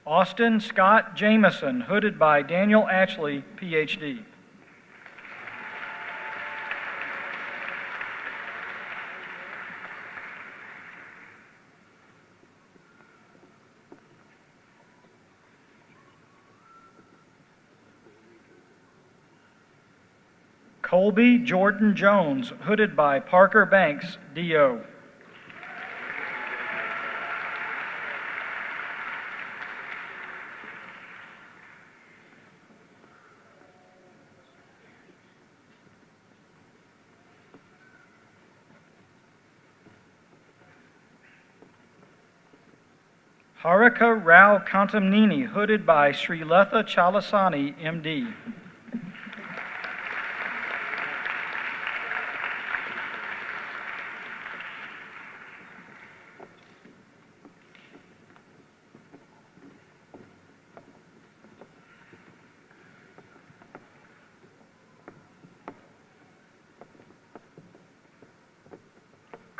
Austin Scott Jameson, hooded by Daniel Ashley, Ph.D. Colby Jordan Jones, hooded by Parker Banks, D.O. Harika Rao Kantamnini, hooded by Sriletha Chalasani, M.D.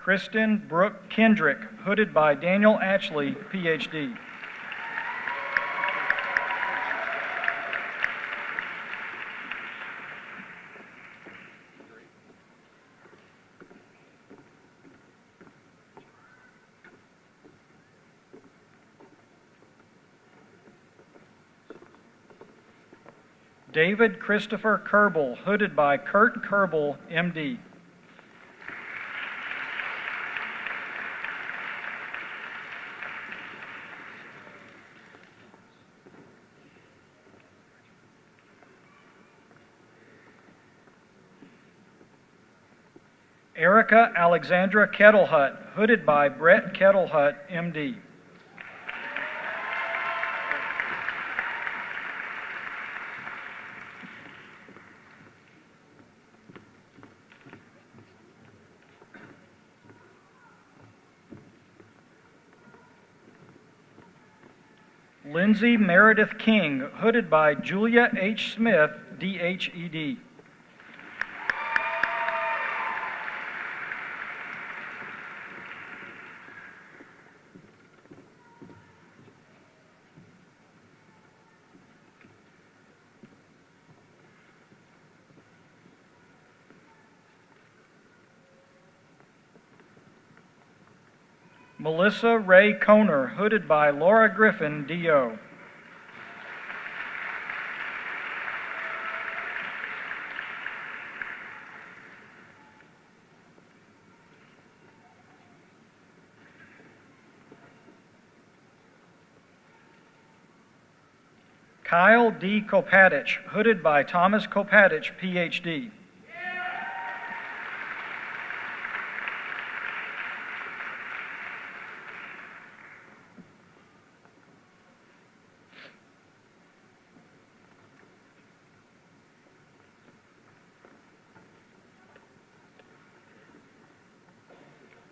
Kristen Brooke Kendrick, hooded by Daniel Ashley, Ph.D. David Christopher Kerbel, hooded by Kurt Kerbel, M.D. Erica Alexandra Kettlehut, hooded by Brett Kettlehut, M.D. Lindsay Meredith King, hooded by Julia H. Smith, DHED. Melissa Ray Koner, hooded by Laura Griffin, DO. Kyle D. Kopatich, hooded by Thomas Kopatich, PhD.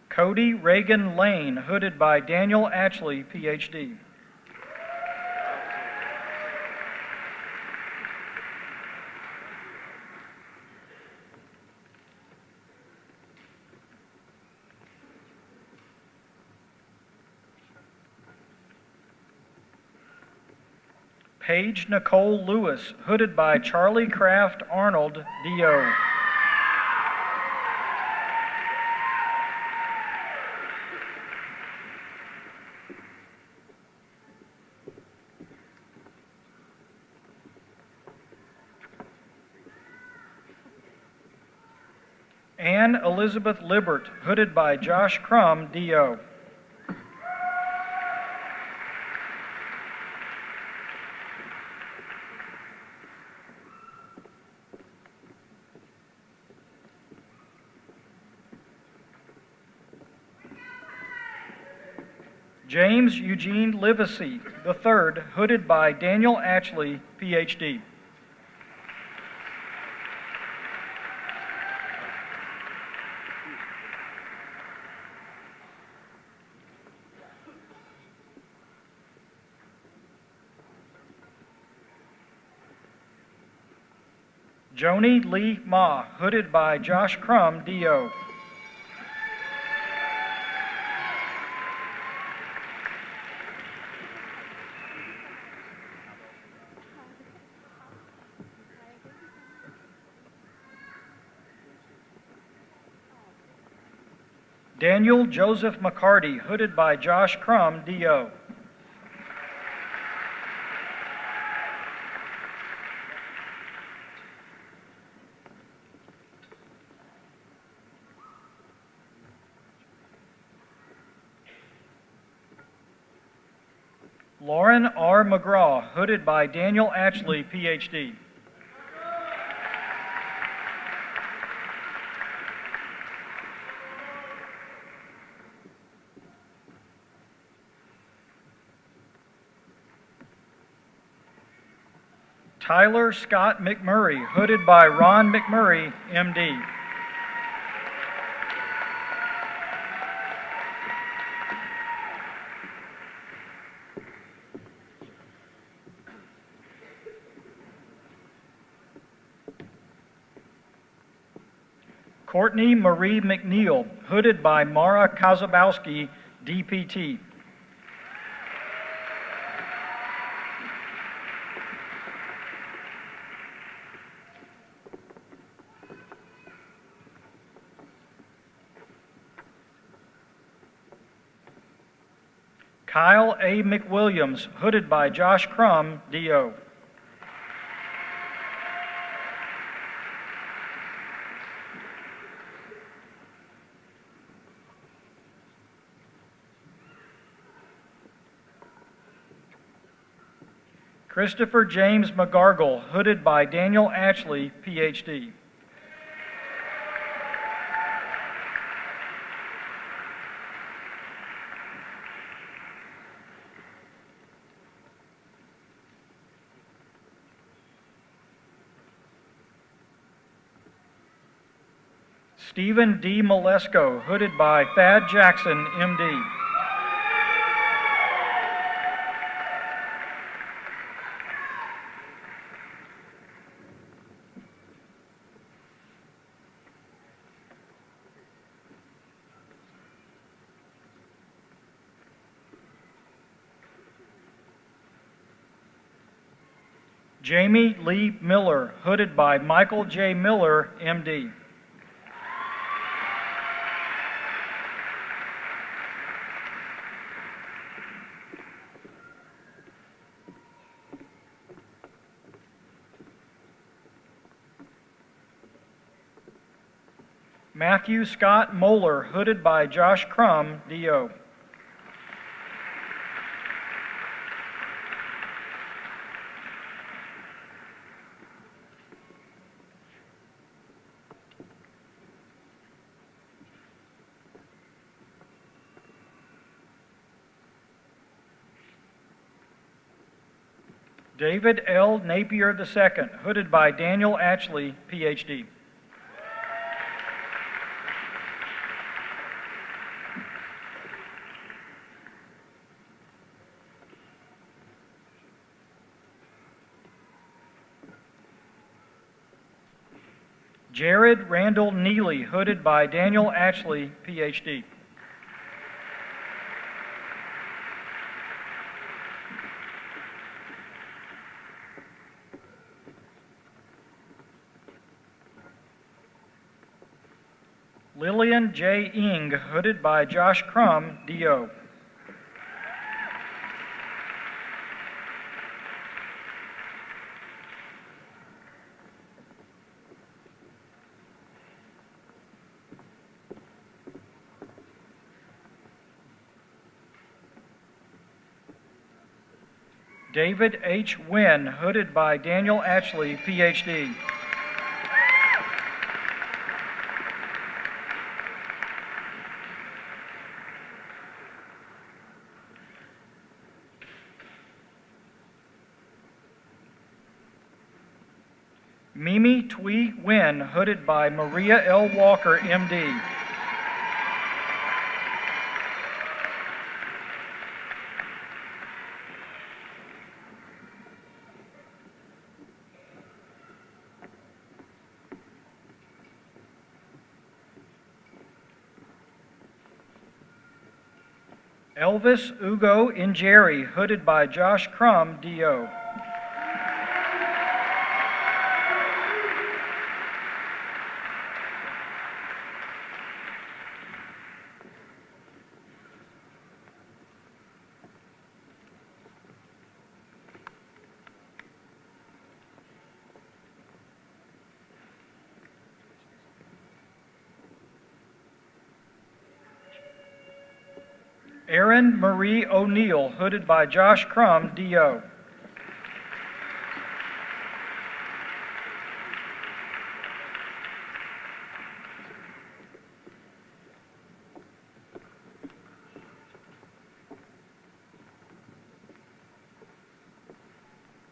Cody Reagan Lane, hooded by Daniel Ashley, PhD. Paige Nicole Lewis, hooded by Charlie Kraft Arnold, DO. Anne Elizabeth Libert, hooded by Josh Crum, DO. James Eugene Livesey, III, hooded by Daniel Ashley, PhD. Joni Lee Ma, hooded by Josh Crum, DO. Daniel Joseph McCarty, hooded by Josh Crum, DO. Lauren R. McGraw, hooded by Daniel Ashley, PhD. Tyler Scott McMurray, hooded by Ron McMurray, MD. Courtney Marie McNeil, hooded by Mara Kazabowski, DPT. Kyle A. McWilliams, hooded by Josh Crum, DO. Christopher James McGargle, hooded by Daniel Ashley, PhD. Stephen D. Malesko, hooded by Thad Jackson, MD. Jamie Lee Miller, hooded by Michael J. Miller, MD. Matthew Scott Moeller, hooded by Josh Crum, DO. David L. Napier II, hooded by Daniel Atchley, PhD. Jared Randall Neely, hooded by Daniel Atchley, PhD. Lillian J. Ing, hooded by Josh Crum, DO. David H. Wynn, hooded by Daniel Atchley, PhD. Mimi Twee Wynn, hooded by Maria L. Walker, MD. Elvis Ugo Injeri, hooded by Josh Crum, DO. Erin Marie O'Neill, hooded by Josh Crum, DO.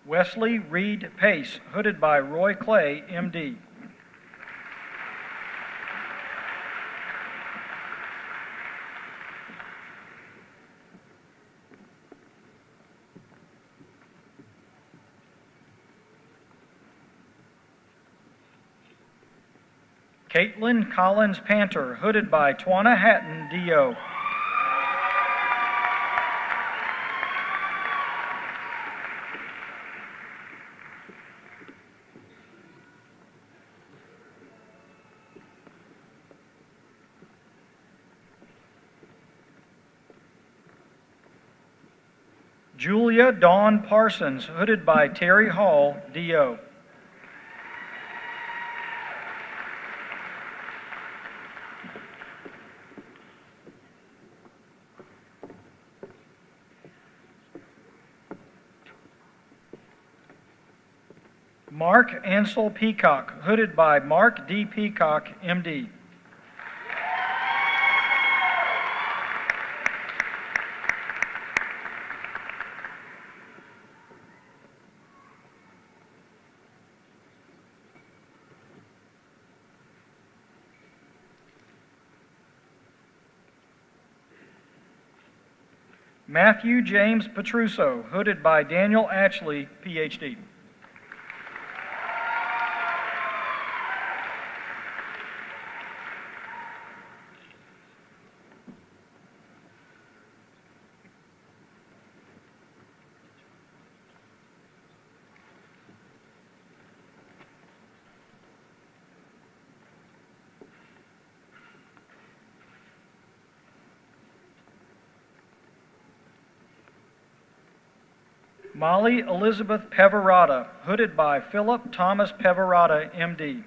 Wesley Reed Pace, hooded by Roy Clay, MD. Caitlin Collins Panter, hooded by Twana Hatton, DO. Julia Dawn Parsons, hooded by Terry Hall, DO. Mark Ansel Peacock, hooded by Mark D. Peacock, MD. Matthew James Petruso, hooded by Daniel Atchley, PhD. Molly Elizabeth Peverata, hooded by Philip Thomas Peverata, MD.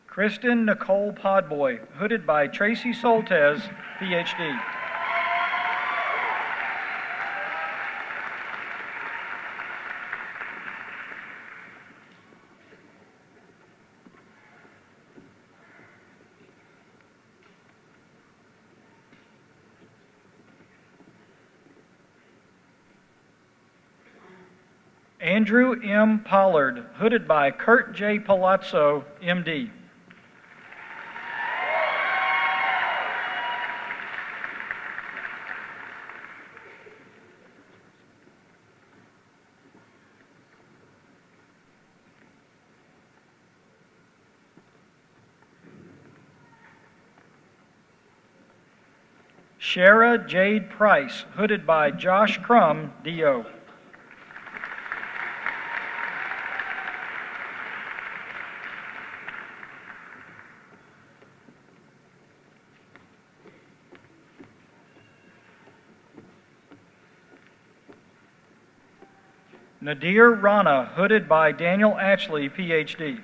Kristen Nicole Podboy, hooded by Tracy Soltez, PhD. Andrew M. Pollard, hooded by Kurt J. Palazzo, MD. Shara Jade Price, hooded by Josh Crum, DO. Nadir Rana, hooded by Daniel Ashley, PhD.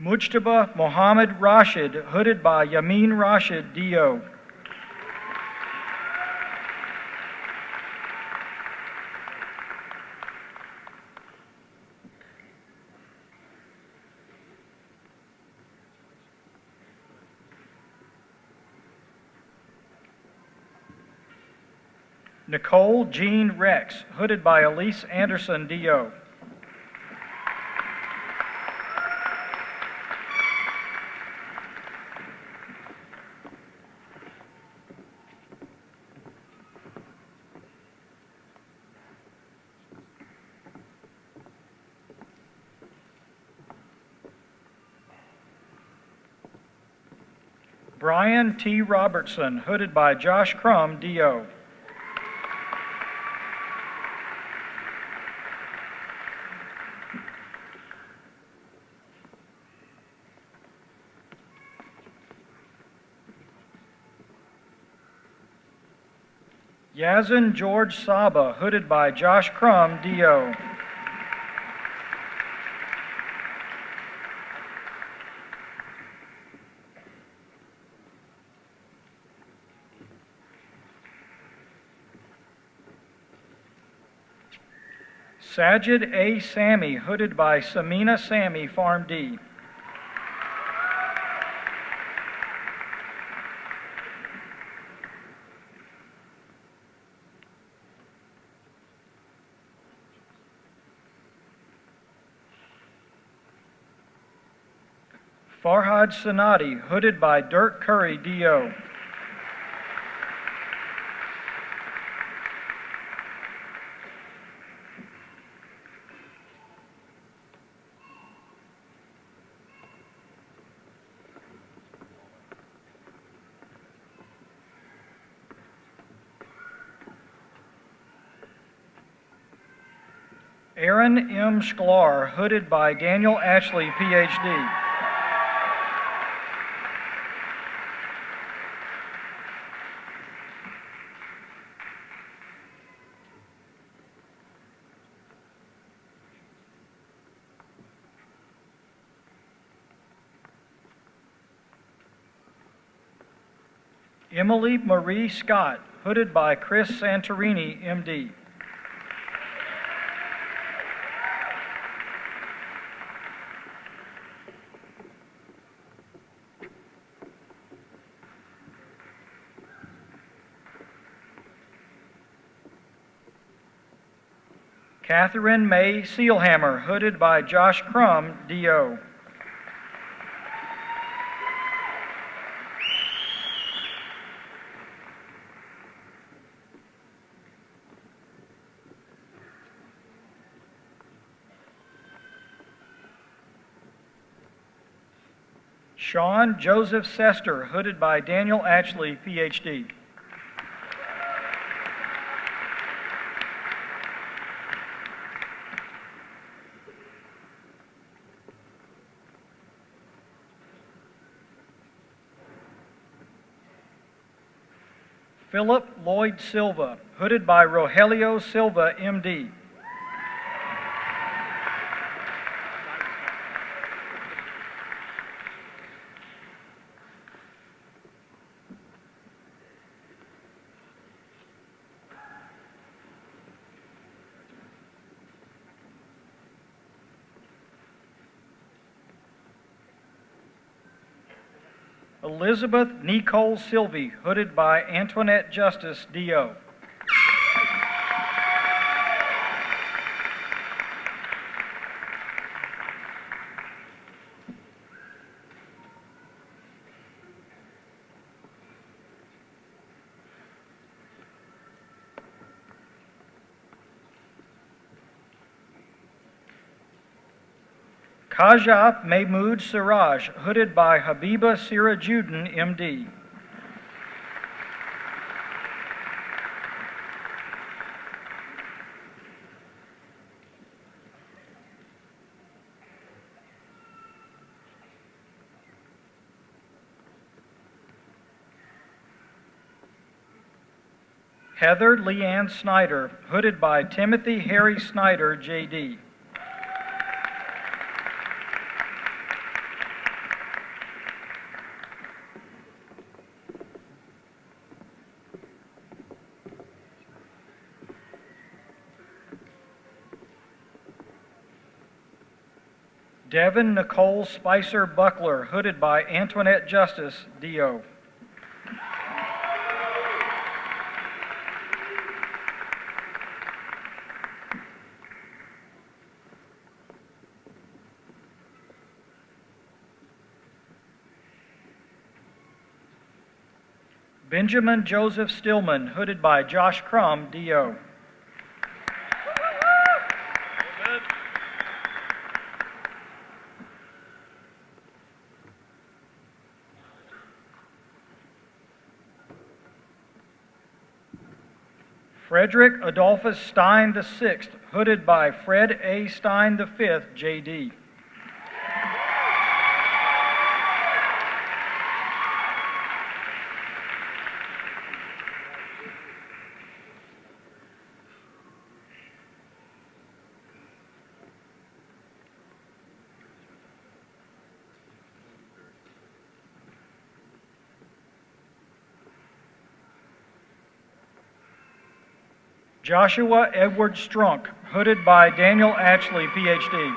Mujtaba Mohammed Rashid, hooded by Yamin Rashid, DO. Nicole Jean Rex, hooded by Elise Anderson, DO. Brian T. Robertson, hooded by Josh Crum, DO. Yazin George Saba, hooded by Josh Crum, DO. Sajid A. Sammy, hooded by Samina Sammy, Farm D. Farhad Sanadi, hooded by Dirk Curry, DO. Aaron M. Sklar, hooded by Daniel Ashley, PhD. Emily Marie Scott, hooded by Chris Santorini, MD. Catherine May Sealhammer, hooded by Josh Crum, DO. Sean Joseph Sester, hooded by Daniel Ashley, Ph.D. Philip Lloyd Silva, hooded by Rogelio Silva, M.D. Elizabeth Nicole Sylvie, hooded by Antoinette Justice, D.O. Kajaf Mahmood Siraj, hooded by Habiba Sirajuddin, M.D. Heather Leanne Snyder, hooded by Timothy Harry Snyder, J.D. Devin Nicole Spicer Buckler, hooded by Antoinette Justice, D.O. Benjamin Joseph Stillman, hooded by Josh Crum, D.O. Frederick Adolphus Stein VI, hooded by Fred A. Stein V, J.D. Joshua Edward Strunk, hooded by Daniel Ashley, Ph.D.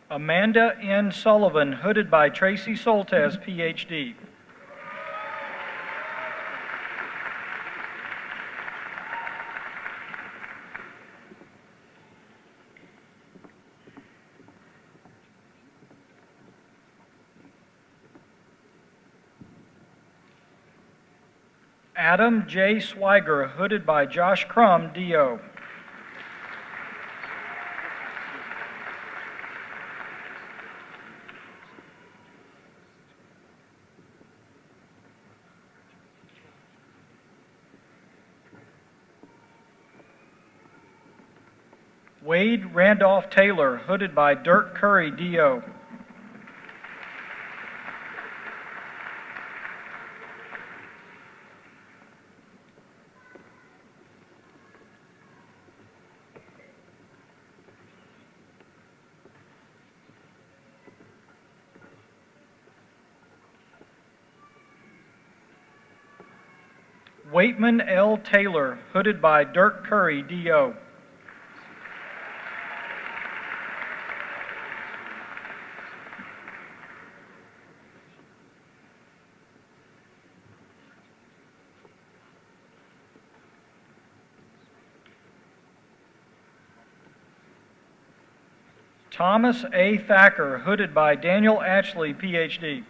Amanda N. Sullivan, hooded by Tracy Soltes, Ph.D. Adam J. Swiger, hooded by Josh Crum, D.O. Wade Randolph Taylor, hooded by Dirk Curry, D.O. Waitman L. Taylor, hooded by Dirk Curry, D.O. Thomas A. Thacker, hooded by Daniel Ashley, Ph.D.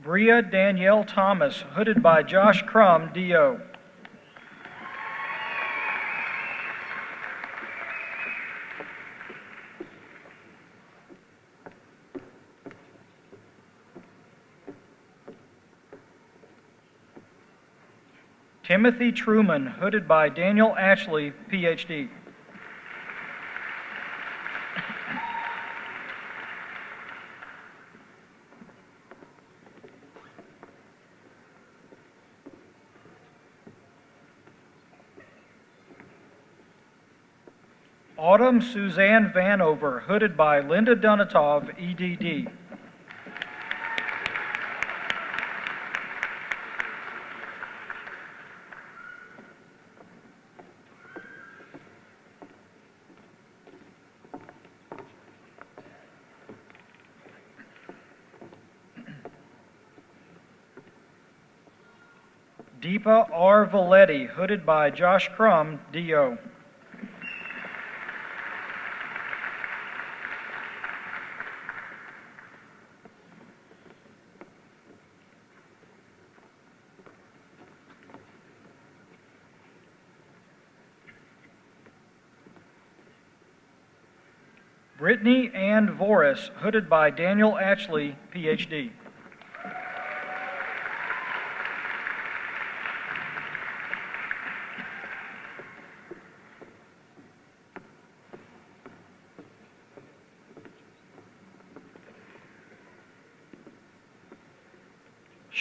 Bria Danielle Thomas, hooded by Josh Crum, D.O. Timothy Truman, hooded by Daniel Ashley, Ph.D. Autumn Suzanne Vanover, hooded by Linda Dunatov, EDD. Deepa R. Valetti, hooded by Josh Crum, D.O. Brittany Ann Voris, hooded by Daniel Ashley, Ph.D.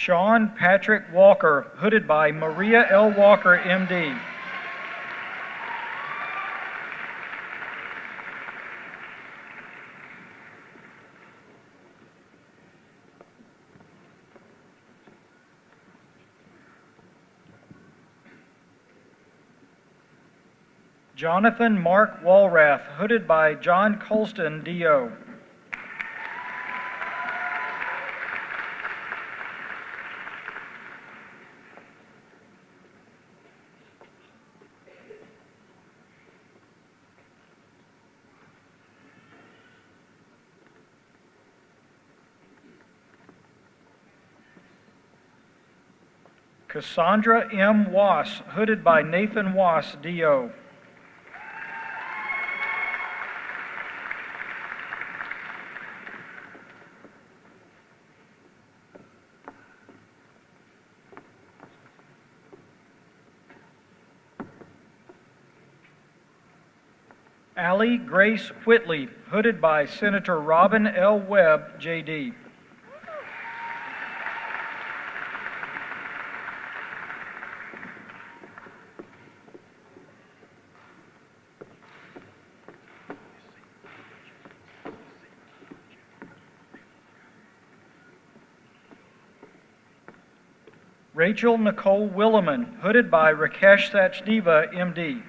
Sean Patrick Walker, hooded by Maria L. Walker, M.D. Jonathan Mark Walrath, hooded by John Colston, D.O. Cassandra M. Wass, hooded by Nathan Wass, D.O. Allie Grace Whitley, hooded by Senator Robin L. Webb, J.D. Rachel Nicole Williman, hooded by Rakesh Sachdeva, M.D.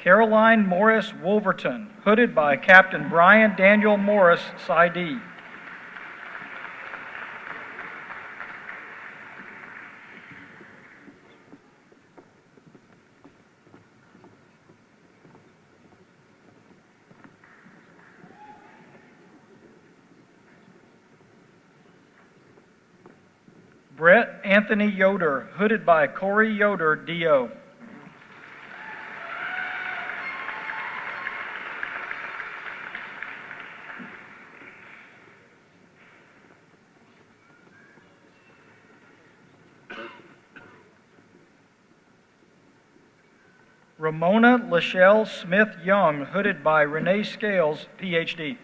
Caroline Morris Wolverton, hooded by Captain Brian Daniel Morris, Psi D. Brett Anthony Yoder, hooded by Corey Yoder, D.O. Ramona Lachelle Smith Young, hooded by Renee Scales, Ph.D.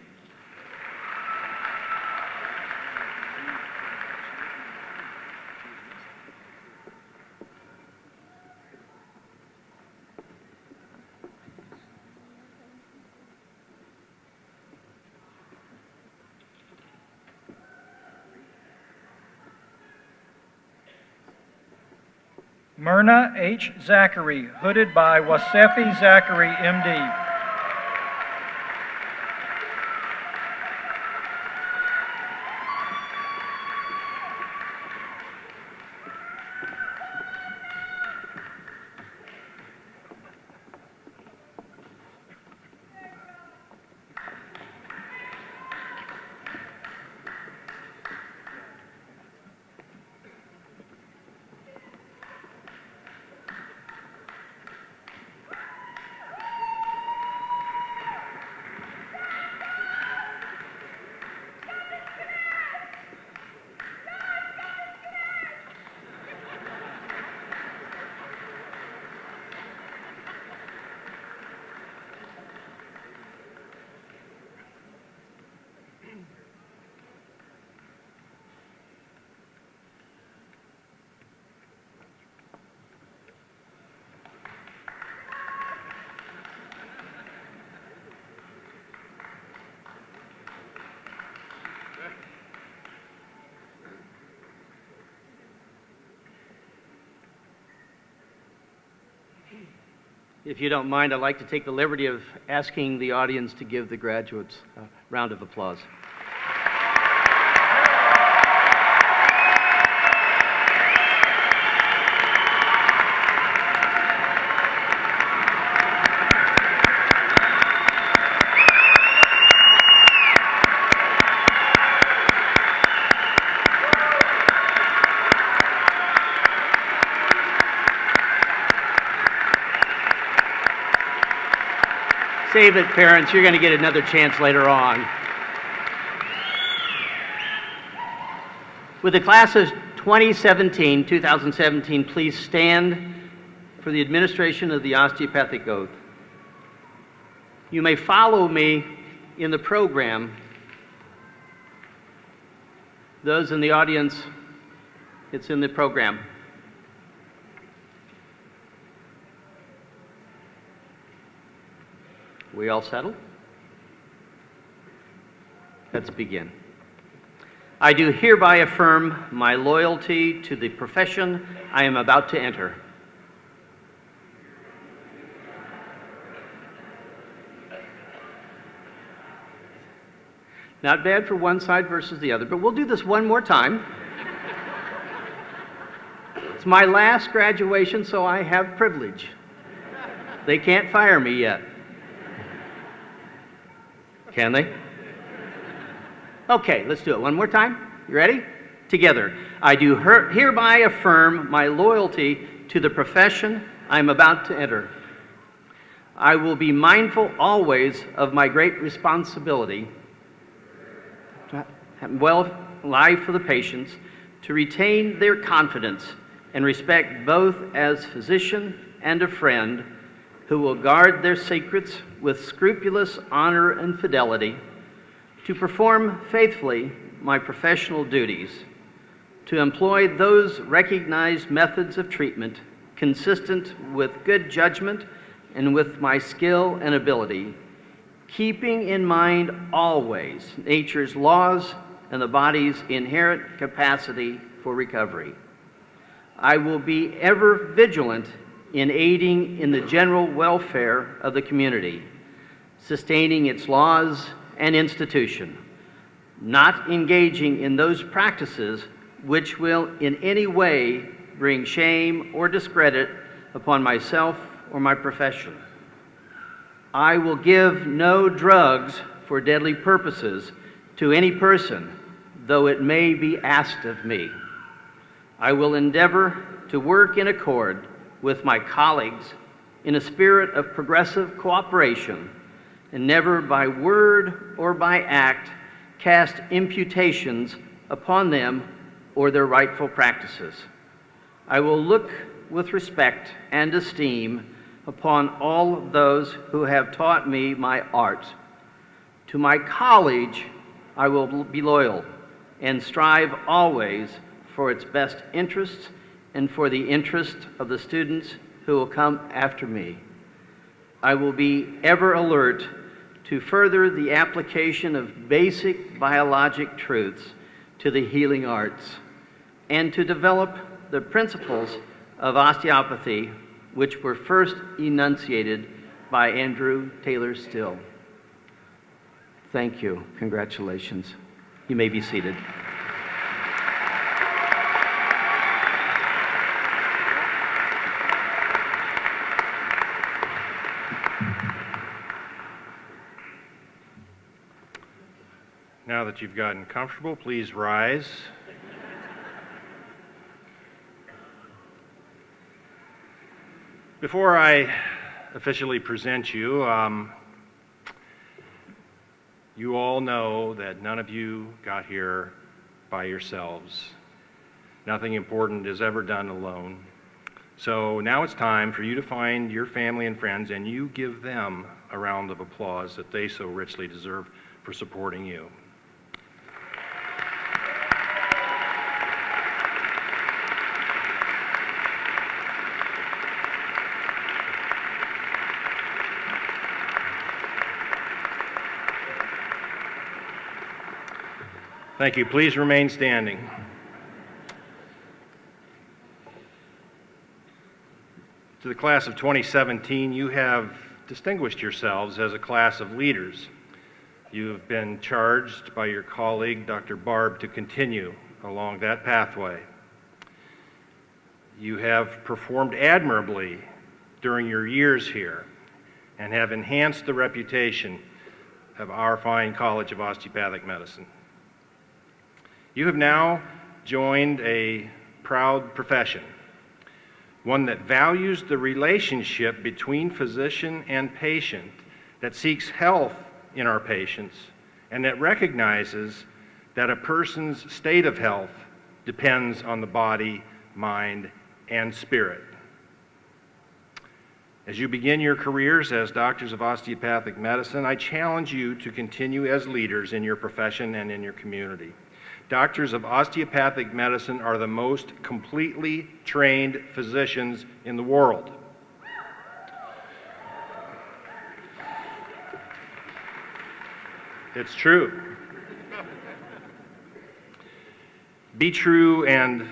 Myrna H. Zachary, hooded by Wasefi Zachary, MD. If you don't mind, I'd like to take the liberty of asking the audience to give the graduates a round of applause. Save it, parents. You're going to get another chance later on. With the class of 2017, please stand for the administration of the osteopathic oath. You may follow me in the program. Those in the audience, it's in the program. We all settled? Let's begin. I do hereby affirm my loyalty to the profession I am about to enter. Not bad for one side versus the other, but we'll do this one more time. It's my last graduation, so I have privilege. They can't fire me yet. Can they? Okay, let's do it one more time. You ready? Together. I do hereby affirm my loyalty to the profession I am about to enter. I will be mindful always of my great responsibility to have well life for the patients, to retain their confidence and respect both as physician and a friend, who will guard their secrets with scrupulous honor and fidelity, to perform faithfully my professional duties, to employ those recognized methods of treatment consistent with good judgment and with my skill and ability, keeping in mind always nature's laws and the body's inherent capacity for recovery. I will be ever vigilant in aiding in the general welfare of the community, sustaining its laws and institution, not engaging in those practices which will in any way bring shame or discredit upon myself or my profession. I will give no drugs for deadly purposes to any person, though it may be asked of me. I will endeavor to work in accord with my colleagues in a spirit of progressive cooperation, and never by word or by act cast imputations upon them or their rightful practices. I will look with respect and esteem upon all of those who have taught me my art. To my college, I will be loyal and strive always for its best interests and for the interest of the students who will come after me. I will be ever alert to further the application of basic biologic truths to the healing arts, and to develop the principles of osteopathy, which were first enunciated by Andrew Taylor Still. Thank you. Congratulations. You may be seated. Now that you've gotten comfortable, please rise. Before I officially present you, you all know that none of you got here by yourselves. Nothing important is ever done alone. So now it's time for you to find your family and friends, and you give them a round of applause that they so richly deserve for supporting you. Thank you. Please remain standing. To the class of 2017, you have distinguished yourselves as a class of leaders. You have been charged by your colleague, Dr. Barb, to continue along that pathway. You have performed admirably during your years here and have enhanced the reputation of our fine College of Osteopathic Medicine. You have now joined a proud profession, one that values the relationship between physician and patient, that seeks health in our patients, and that recognizes that a person's state of health depends on the body, mind, and spirit. As you begin your careers as doctors of osteopathic medicine, I challenge you to continue as leaders in your profession and in your community. Doctors of osteopathic medicine are the most completely trained physicians in the world. It's true. Be true and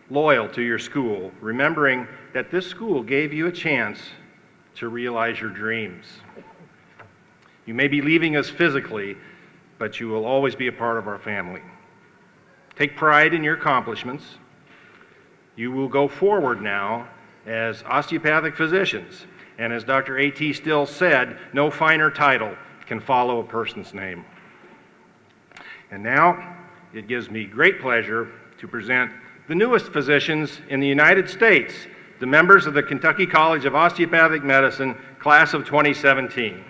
loyal to your school, remembering that this school gave you a chance to realize your dreams. You may be leaving us physically, but you will always be a part of our family. Take pride in your accomplishments. You will go forward now as osteopathic physicians. And as Dr. A.T. Still said, no finer title can follow a person's name. And now, it gives me great pleasure to present the newest physicians in the United States, the members of the Kentucky College of Osteopathic Medicine, class of 2017.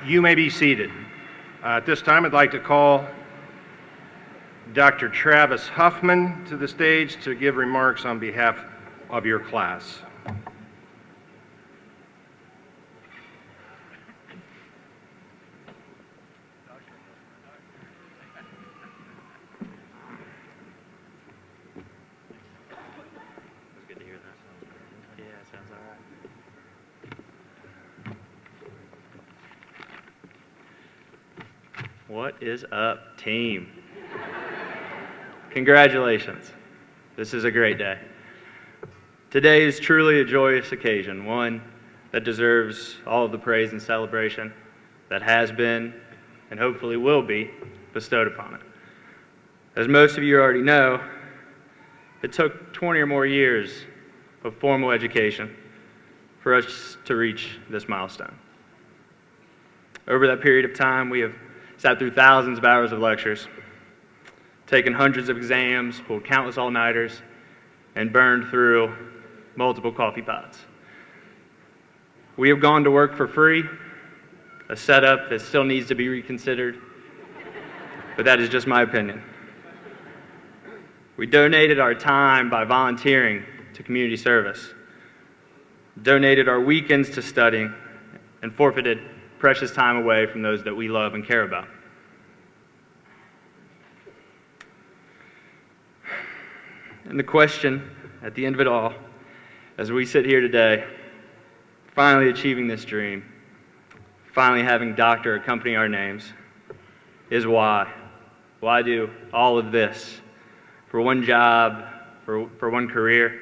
You may be seated. At this time, I'd like to call Dr. Travis Huffman to the stage to give remarks on behalf of your class. What is up, team? Congratulations. This is a great day. Today is truly a joyous occasion, one that deserves all of the praise and celebration that has been and hopefully will be bestowed upon it. As most of you already know, it took 20 or more years of formal education for us to reach this milestone. Over that period of time, we have sat through thousands of hours of lectures, taken hundreds of exams, pulled countless all-nighters, and burned through multiple coffee pots. We have gone to work for free, a setup that still needs to be reconsidered, but that is just my opinion. We donated our time by volunteering to community service. donated our weekends to studying, and forfeited precious time away from those that we love and care about. And the question at the end of it all, as we sit here today, finally achieving this dream, finally having doctor accompany our names, is why? Why do all of this? For one job, for one career?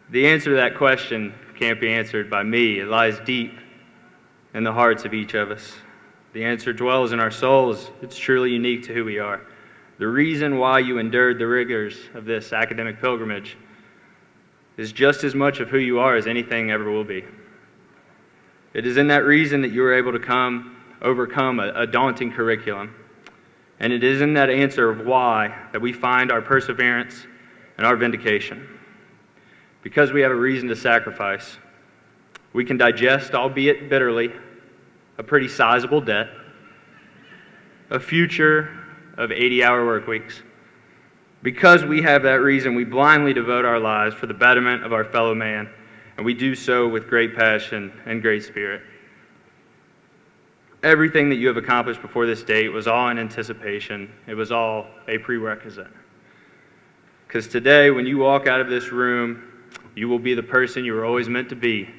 The answer to that question can't be answered by me. It lies deep in the hearts of each of us. The answer dwells in our souls. It's truly unique to who we are. The reason why you endured the rigors of this academic pilgrimage is just as much of who you are as anything ever will be. It is in that reason that you were able to overcome a daunting curriculum. And it is in that answer of why that we find our perseverance and our vindication. Because we have a reason to sacrifice, we can digest, albeit bitterly, a pretty sizable debt, a future of 80-hour work weeks. Because we have that reason, we blindly devote our lives for the betterment of our fellow man, and we do so with great passion and great spirit. Everything that you have accomplished before this date was all in anticipation. It was all a prerequisite. Because today, when you walk out of this room, you will be the person you were always meant to be,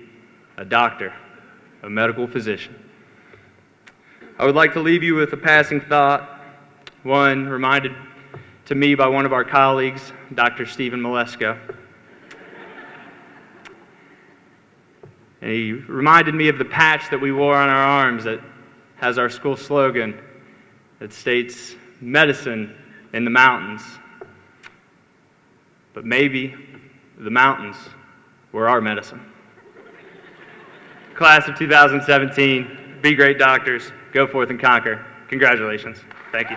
a doctor, a medical physician. I would like to leave you with a passing thought, one reminded to me by one of our colleagues, Dr. Stephen Malesko. And he reminded me of the patch that we wore on our arms that has our school slogan that states, "Medicine in the mountains." But maybe the mountains were our medicine. Class of 2017, be great doctors, go forth and conquer. Congratulations. Thank you.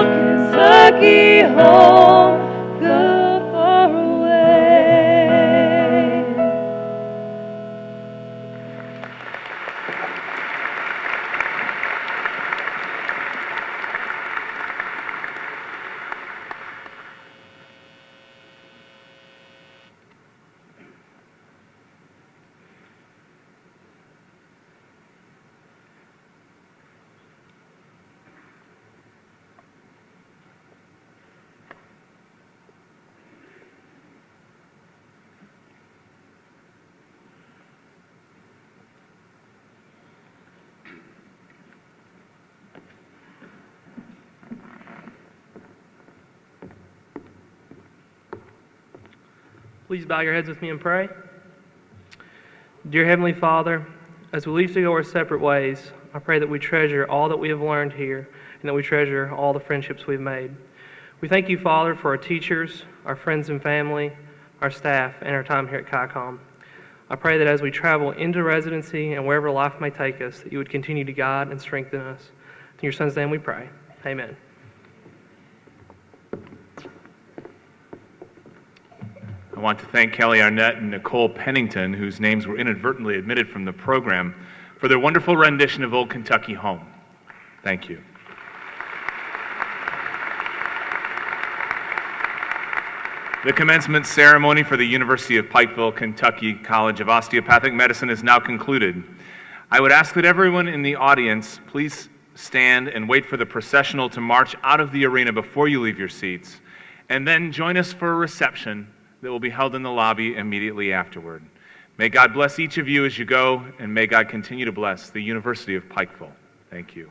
Kentucky home, go far away. Please bow your heads with me and pray. Dear Heavenly Father, as we leave to go our separate ways, I pray that we treasure all that we have learned here and that we treasure all the friendships we've made. We thank you, Father, for our teachers, our friends and family, our staff, and our time here at ChiCom. I pray that as we travel into residency and wherever life may take us, that you would continue to guide and strengthen us. In your Son's name we pray. Amen. I want to thank Kelly Arnett and Nicole Pennington, whose names were inadvertently omitted from the program, for their wonderful rendition of Old Kentucky Home. Thank you. The commencement ceremony for the University of Pikeville, Kentucky College of Osteopathic Medicine is now concluded. I would ask that everyone in the audience please stand and wait for the processional to march out of the arena before you leave your seats, and then join us for a reception that will be held in the lobby immediately afterward. May God bless each of you as you go, and may God continue to bless the University of Pikeville. Thank you.